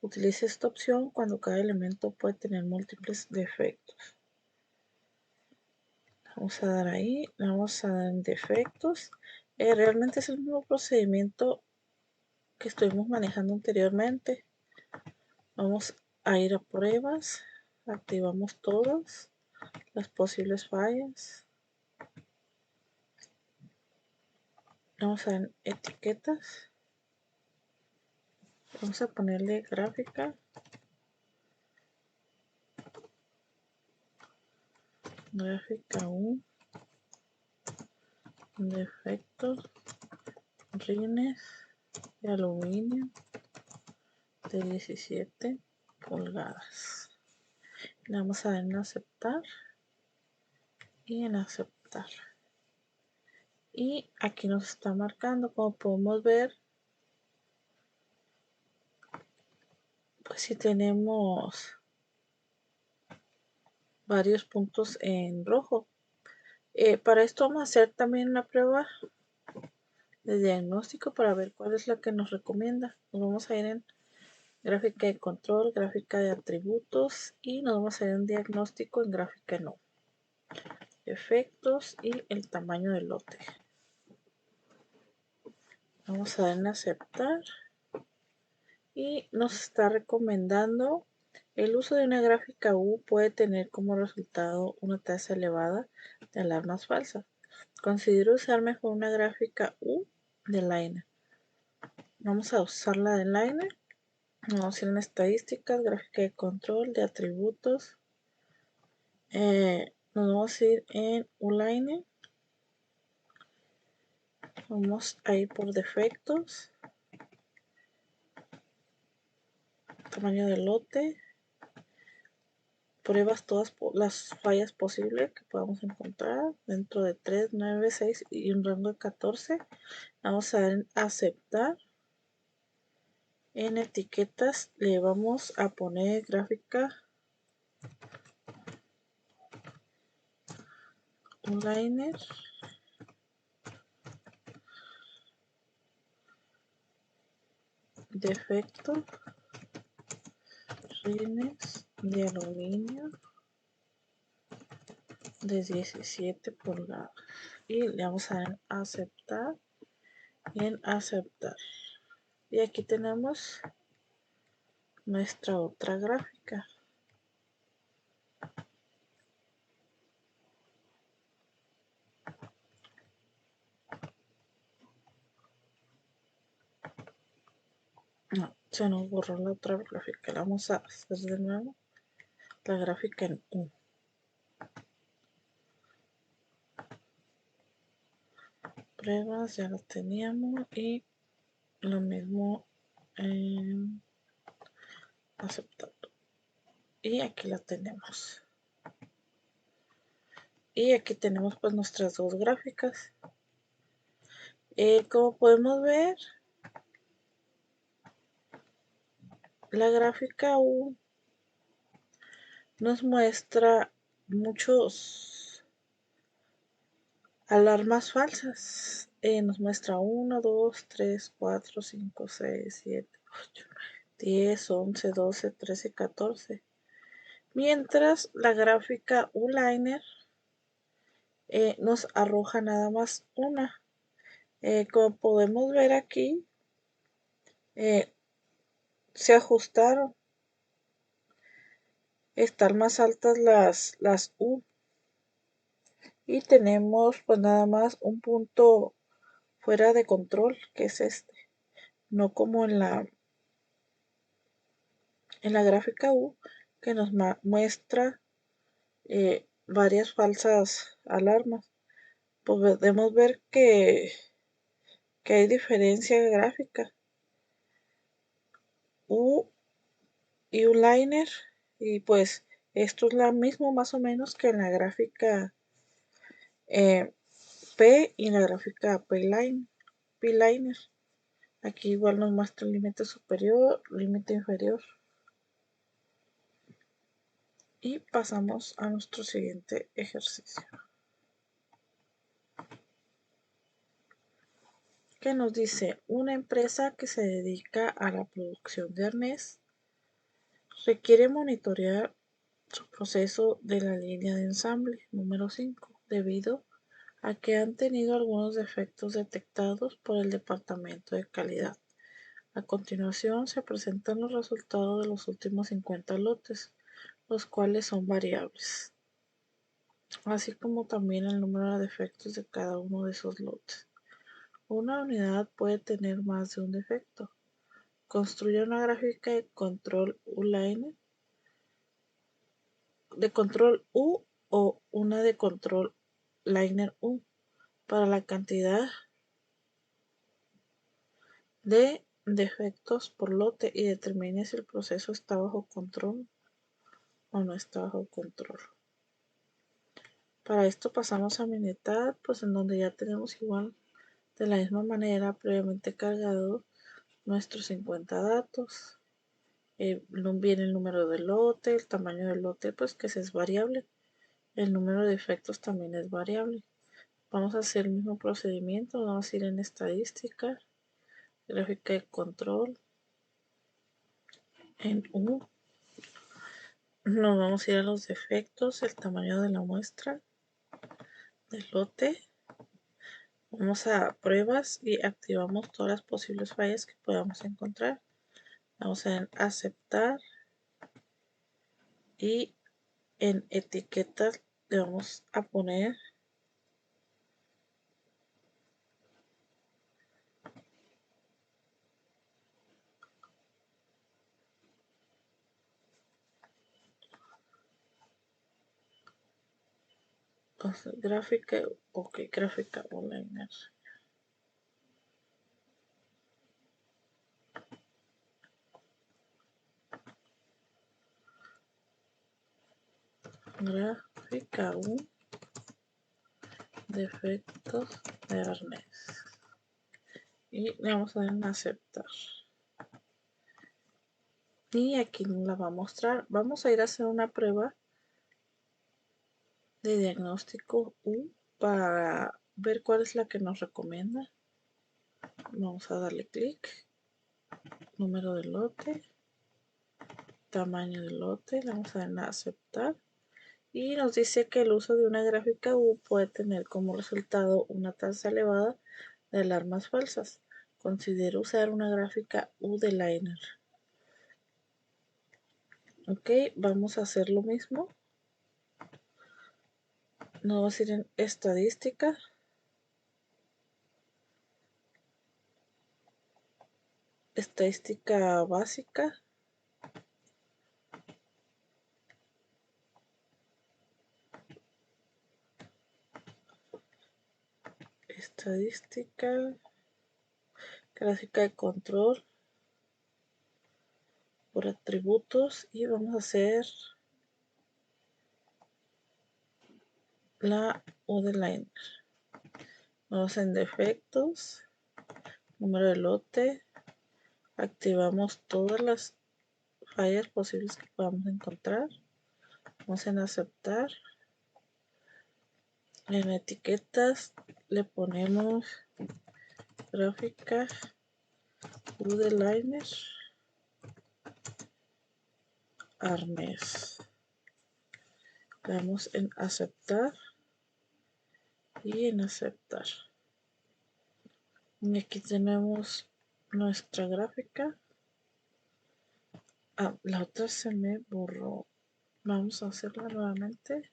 Utilice esta opción cuando cada elemento puede tener múltiples defectos. Vamos a dar ahí, vamos a dar en defectos. Realmente es el mismo procedimiento que estuvimos manejando anteriormente. Vamos a ir a pruebas, activamos todas las posibles fallas. Vamos a ver etiquetas. Vamos a ponerle gráfica. Gráfica 1. Defectos. Rines de aluminio de 17 pulgadas. Le vamos a dar en aceptar y en aceptar. Y aquí nos está marcando, como podemos ver, pues si tenemos varios puntos en rojo. Para esto vamos a hacer también una prueba de diagnóstico para ver cuál es la que nos recomienda. Nos vamos a ir en gráfica de control, gráfica de atributos y nos vamos a ir en diagnóstico en gráfica no. Efectos y el tamaño del lote. Vamos a dar en aceptar y nos está recomendando el uso de una gráfica U puede tener como resultado una tasa elevada de alarmas falsas. Considero usar mejor una gráfica U de liner. Vamos a usar la de liner. Vamos a ir en estadísticas, gráfica de control, de atributos, Nos vamos a ir en Uline. Vamos a ir por defectos, tamaño del lote, pruebas todas las fallas posibles que podamos encontrar dentro de 3, 9, 6 y un rango de 14. Vamos a dar en aceptar. En etiquetas le vamos a poner gráfica Liner, defecto, rines de aluminio de 17 pulgadas y le vamos a dar en aceptar y en aceptar. Y aquí tenemos nuestra otra gráfica. No, se nos borró la otra gráfica. La vamos a hacer de nuevo. La gráfica en U. Pruebas ya las teníamos y lo mismo en aceptar. Y aquí la tenemos. Y aquí tenemos pues nuestras dos gráficas. Como podemos ver, la gráfica U nos muestra muchos alarmas falsas. Nos muestra 1, 2, 3, 4, 5, 6, 7, 8, 10, 11, 12, 13, 14. Mientras la gráfica U-Liner nos arroja nada más una. Como podemos ver aquí, se ajustaron. Están más altas las U. Y tenemos pues nada más un punto fuera de control, que es este. No como en la gráfica U, que nos muestra varias falsas alarmas. Podemos ver que hay diferencia gráfica. U y U-Liner, y pues esto es lo mismo más o menos que en la gráfica P y en la gráfica P-Liner. Aquí igual nos muestra el límite superior, límite inferior. Y pasamos a nuestro siguiente ejercicio, que nos dice: una empresa que se dedica a la producción de arnés requiere monitorear su proceso de la línea de ensamble número 5 debido a que han tenido algunos defectos detectados por el departamento de calidad. A continuación se presentan los resultados de los últimos 50 lotes, los cuales son variables, así como también el número de defectos de cada uno de esos lotes. Una unidad puede tener más de un defecto. Construye una gráfica de control U-Liner, de control U o una de control Liner U para la cantidad de defectos por lote y determine si el proceso está bajo control o no está bajo control. Para esto pasamos a Minitab, pues en donde ya tenemos igual de la misma manera previamente cargado nuestros 50 datos. Viene el número del lote, el tamaño del lote, pues que es variable. El número de defectos también es variable. Vamos a hacer el mismo procedimiento, vamos a ir en estadística, gráfica de control, en U. Nos vamos a ir a los defectos, el tamaño de la muestra del lote. Vamos a pruebas y activamos todas las posibles fallas que podamos encontrar. Vamos a aceptar y en etiquetas le vamos a poner O sea, gráfica, ok, gráfica online. Gráfica 1, defectos de arnés. Y le vamos a dar en aceptar. Y aquí nos la va a mostrar. Vamos a ir a hacer una prueba de diagnóstico U para ver cuál es la que nos recomienda. Vamos a darle clic, número de lote, tamaño del lote, le vamos a dar en aceptar y nos dice que el uso de una gráfica U puede tener como resultado una tasa elevada de alarmas falsas. Considero usar una gráfica U de liner. Ok, vamos a hacer lo mismo. Nos vamos a ir en estadística. Estadística básica. Estadística. Gráfica de control por atributos y vamos a hacer la U de liner. Vamos en defectos, número de lote, activamos todas las fallas posibles que podamos encontrar. Vamos en aceptar. En etiquetas le ponemos gráfica U de liner arnés. Le damos en aceptar y en aceptar. Y aquí tenemos nuestra gráfica. La otra se me borró. Vamos a hacerla nuevamente.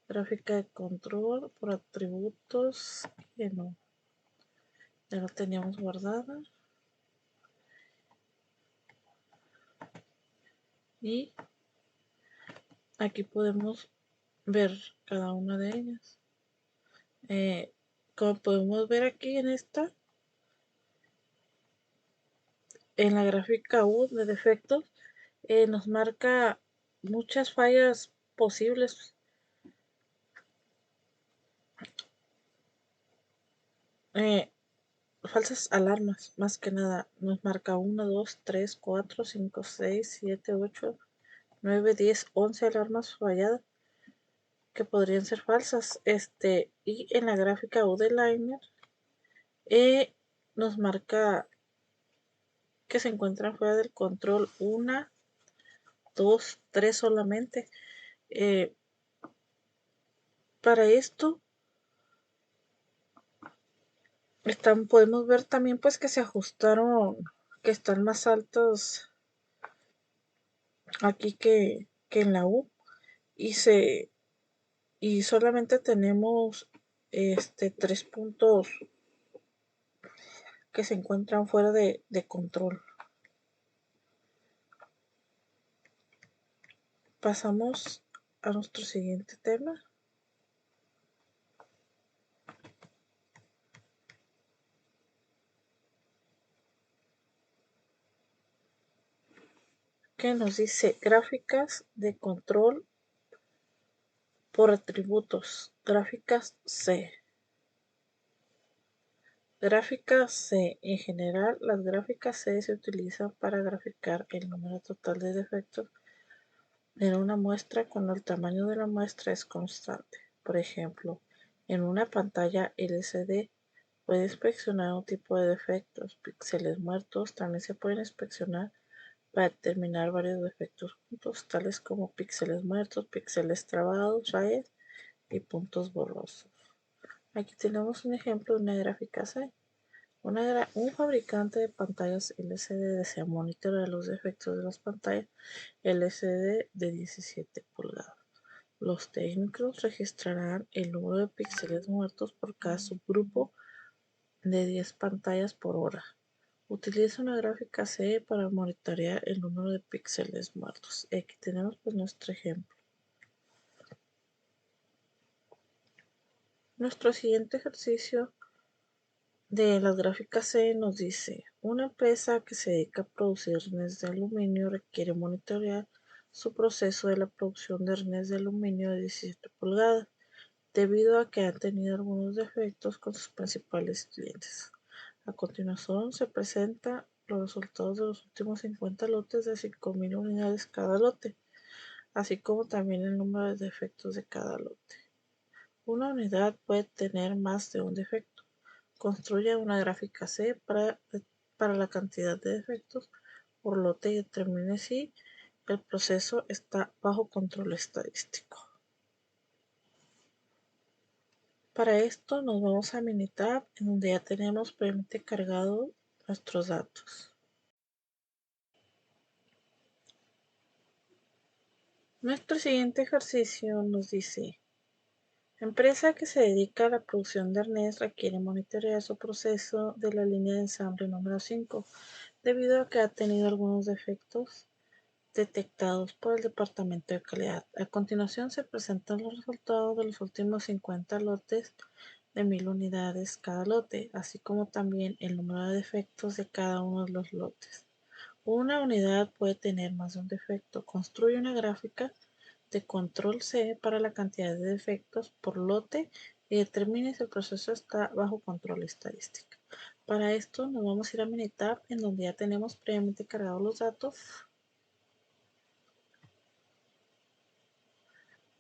Gráfica de control por atributos. Que no. Ya la teníamos guardada. Y aquí podemos ver cada una de ellas. Como podemos ver aquí en esta, en la gráfica U de defectos, nos marca muchas fallas posibles. Falsas alarmas, más que nada. Nos marca 1, 2, 3, 4, 5, 6, 7, 8, 9, 10, 11 alarmas falladas que podrían ser falsas. Y en la gráfica U de liner nos marca que se encuentran fuera del control 1, 2, 3 solamente. Para esto podemos ver también pues que se ajustaron, que están más altos aquí que en la U y solamente tenemos 3 puntos que se encuentran fuera de control. Pasamos a nuestro siguiente tema. Que nos dice gráficas de control por atributos. Gráficas C. Gráfica C. En general, las gráficas C se utilizan para graficar el número total de defectos en una muestra cuando el tamaño de la muestra es constante. Por ejemplo, en una pantalla LCD puede inspeccionar un tipo de defectos. Píxeles muertos también se pueden inspeccionar para determinar varios defectos juntos, tales como píxeles muertos, píxeles trabados, rayas y puntos borrosos. Aquí tenemos un ejemplo de una gráfica C. Un fabricante de pantallas LCD desea monitorear los defectos de las pantallas LCD de 17 pulgadas. Los técnicos registrarán el número de píxeles muertos por cada subgrupo de 10 pantallas por hora. Utiliza una gráfica C para monitorear el número de píxeles muertos. Aquí tenemos pues nuestro ejemplo. Nuestro siguiente ejercicio de las gráficas C nos dice, una empresa que se dedica a producir arnés de aluminio requiere monitorear su proceso de la producción de arnés de aluminio de 17 pulgadas, debido a que han tenido algunos defectos con sus principales clientes. A continuación se presentan los resultados de los últimos 50 lotes de 5.000 unidades cada lote, así como también el número de defectos de cada lote. Una unidad puede tener más de un defecto. Construya una gráfica C para la cantidad de defectos por lote y determine si el proceso está bajo control estadístico. Para esto nos vamos a Minitab, en donde ya tenemos previamente cargado nuestros datos. Nuestro siguiente ejercicio nos dice, empresa que se dedica a la producción de arnés requiere monitorear su proceso de la línea de ensamble número 5, debido a que ha tenido algunos defectos detectados por el Departamento de Calidad. A continuación se presentan los resultados de los últimos 50 lotes de 1.000 unidades cada lote, así como también el número de defectos de cada uno de los lotes. Una unidad puede tener más de un defecto. Construye una gráfica de control C para la cantidad de defectos por lote y determine si el proceso está bajo control estadístico. Para esto nos vamos a ir a Minitab, en donde ya tenemos previamente cargados los datos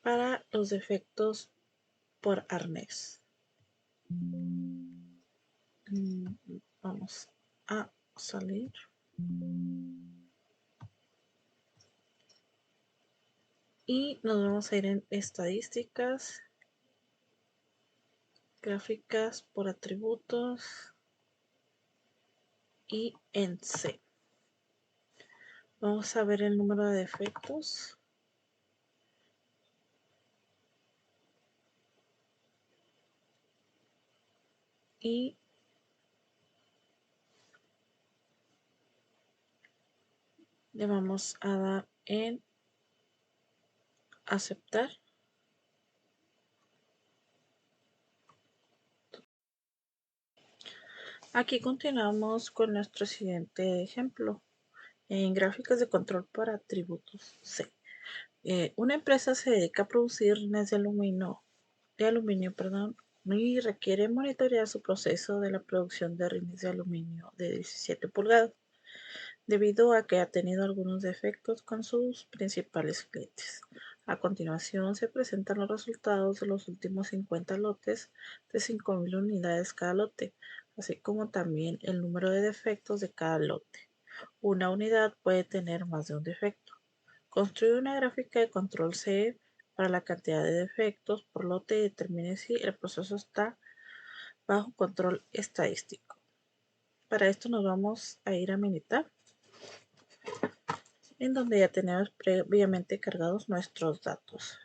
para los defectos por arnés. Vamos a salir. Y nos vamos a ir en estadísticas, gráficas por atributos y en C. Vamos a ver el número de defectos. Y le vamos a dar en aceptar. Aquí continuamos con nuestro siguiente ejemplo. En gráficas de control por atributos C. Una empresa se dedica a producir arnés de aluminio, y requiere monitorear su proceso de la producción de rines de aluminio de 17 pulgadas, debido a que ha tenido algunos defectos con sus principales clientes. A continuación se presentan los resultados de los últimos 50 lotes de 5.000 unidades cada lote, así como también el número de defectos de cada lote. Una unidad puede tener más de un defecto. Construye una gráfica de control C para la cantidad de defectos por lote y determine si el proceso está bajo control estadístico. Para esto nos vamos a ir a Minitab, en donde ya tenemos previamente cargados nuestros datos.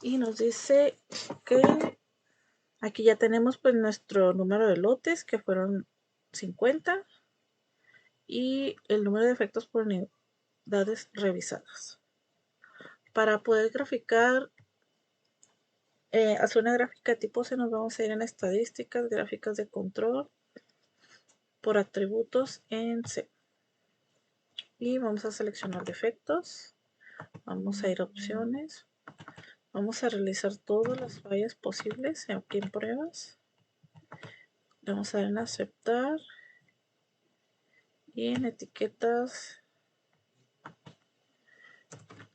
Y nos dice que aquí ya tenemos pues nuestro número de lotes, que fueron 50, y el número de defectos por unidades revisadas. Para poder graficar, hacer una gráfica tipo C, nos vamos a ir en estadísticas, gráficas de control por atributos en C. Y vamos a seleccionar defectos, vamos a ir a opciones, vamos a realizar todas las fallas posibles aquí en pruebas. Le vamos a dar en aceptar y en etiquetas,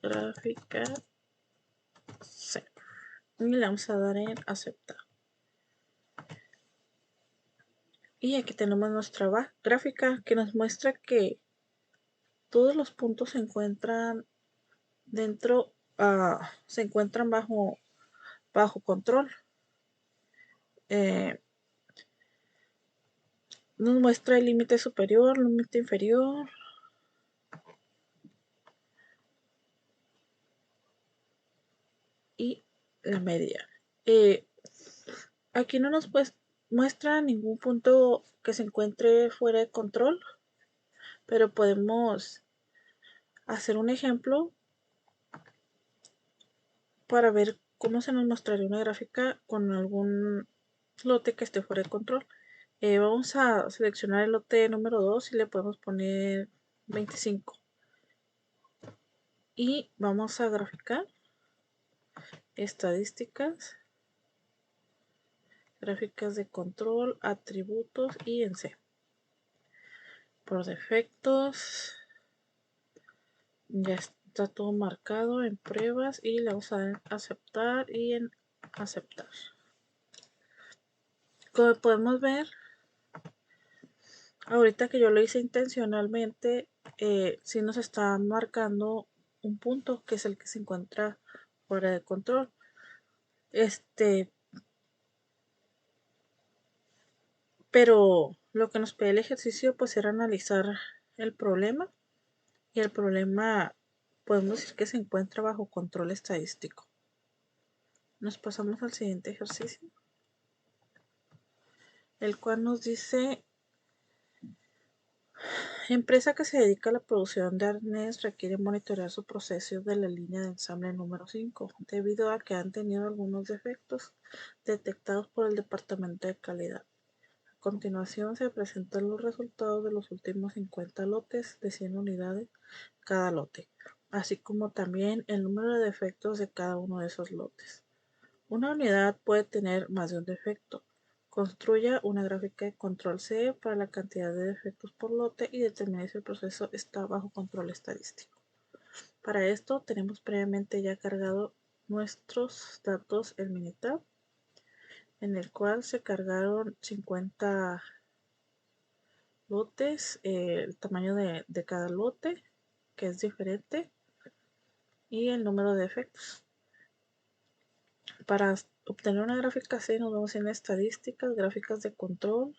gráfica C. Y le vamos a dar en aceptar. Y aquí tenemos nuestra gráfica que nos muestra que todos los puntos se encuentran dentro, se encuentran bajo control. Nos muestra el límite superior, límite inferior, y la media. Aquí no nos muestra ningún punto que se encuentre fuera de control, pero podemos hacer un ejemplo para ver cómo se nos mostraría una gráfica con algún lote que esté fuera de control. Vamos a seleccionar el lote número 2 y le podemos poner 25. Y vamos a graficar estadísticas, gráficas de control, atributos y en C. Por defectos, ya está todo marcado en pruebas y le vamos a dar en aceptar y en aceptar. Como podemos ver, ahorita que yo lo hice intencionalmente, sí nos está marcando un punto que es el que se encuentra fuera de control. Pero lo que nos pide el ejercicio pues era analizar el problema, y el problema podemos decir que se encuentra bajo control estadístico. Nos pasamos al siguiente ejercicio, el cual nos dice: empresa que se dedica a la producción de arnés requiere monitorear su proceso de la línea de ensamble número 5 debido a que han tenido algunos defectos detectados por el departamento de calidad. A continuación se presentan los resultados de los últimos 50 lotes de 100 unidades cada lote, así como también el número de defectos de cada uno de esos lotes. Una unidad puede tener más de un defecto. Construya una gráfica de control C para la cantidad de defectos por lote y determine si el proceso está bajo control estadístico. Para esto tenemos previamente ya cargado nuestros datos en Minitab, en el cual se cargaron 50 lotes, el tamaño de cada lote, que es diferente, y el número de defectos. Para obtener una gráfica C nos vamos en estadísticas, gráficas de control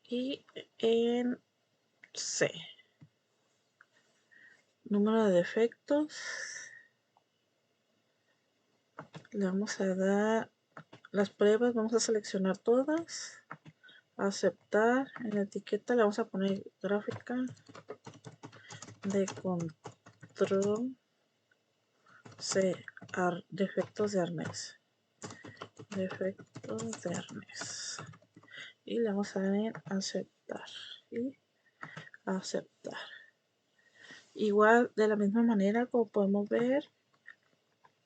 y en C. Número de defectos. Le vamos a dar las pruebas, vamos a seleccionar todas, aceptar. En la etiqueta le vamos a poner gráfica de control C, defectos de arnés. Defectos de arnés. Y le vamos a dar en aceptar y aceptar. Igual de la misma manera, como podemos ver,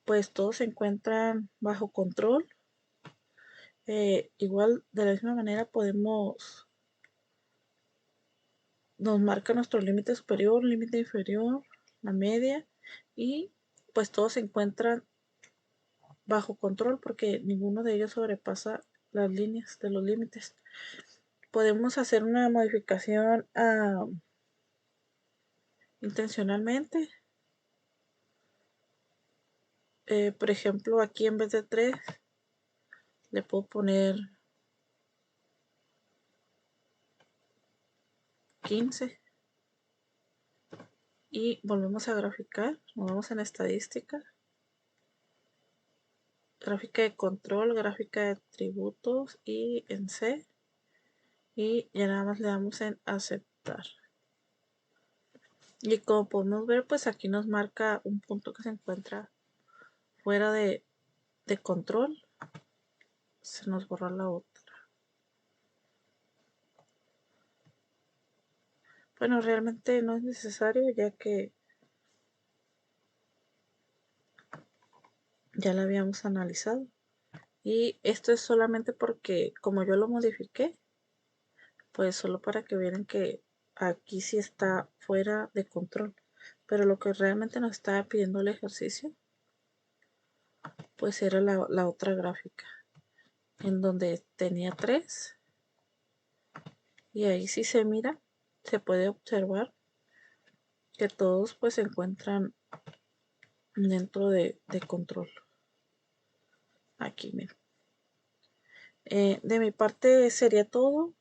pues todos se encuentran bajo control. Igual de la misma manera nos marca nuestro límite superior, límite inferior, la media, y pues todos se encuentran bajo control porque ninguno de ellos sobrepasa las líneas de los límites. Podemos hacer una modificación intencionalmente. Por ejemplo, aquí en vez de 3 le puedo poner 15 y volvemos a graficar. Nos vamos en estadística, gráfica de control, gráfica de atributos y en C, y ya nada más le damos en aceptar. Y como podemos ver, pues aquí nos marca un punto que se encuentra fuera de control. Se nos borró la otra. Bueno, realmente no es necesario, ya que ya la habíamos analizado. Y esto es solamente porque como yo lo modifiqué, pues solo para que vieran que aquí sí está fuera de control. Pero lo que realmente nos estaba pidiendo el ejercicio, pues era la otra gráfica, en donde tenía 3. Y ahí sí se mira, se puede observar que todos pues se encuentran dentro de control. Aquí, miren. De mi parte sería todo.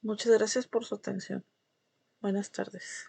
Muchas gracias por su atención. Buenas tardes.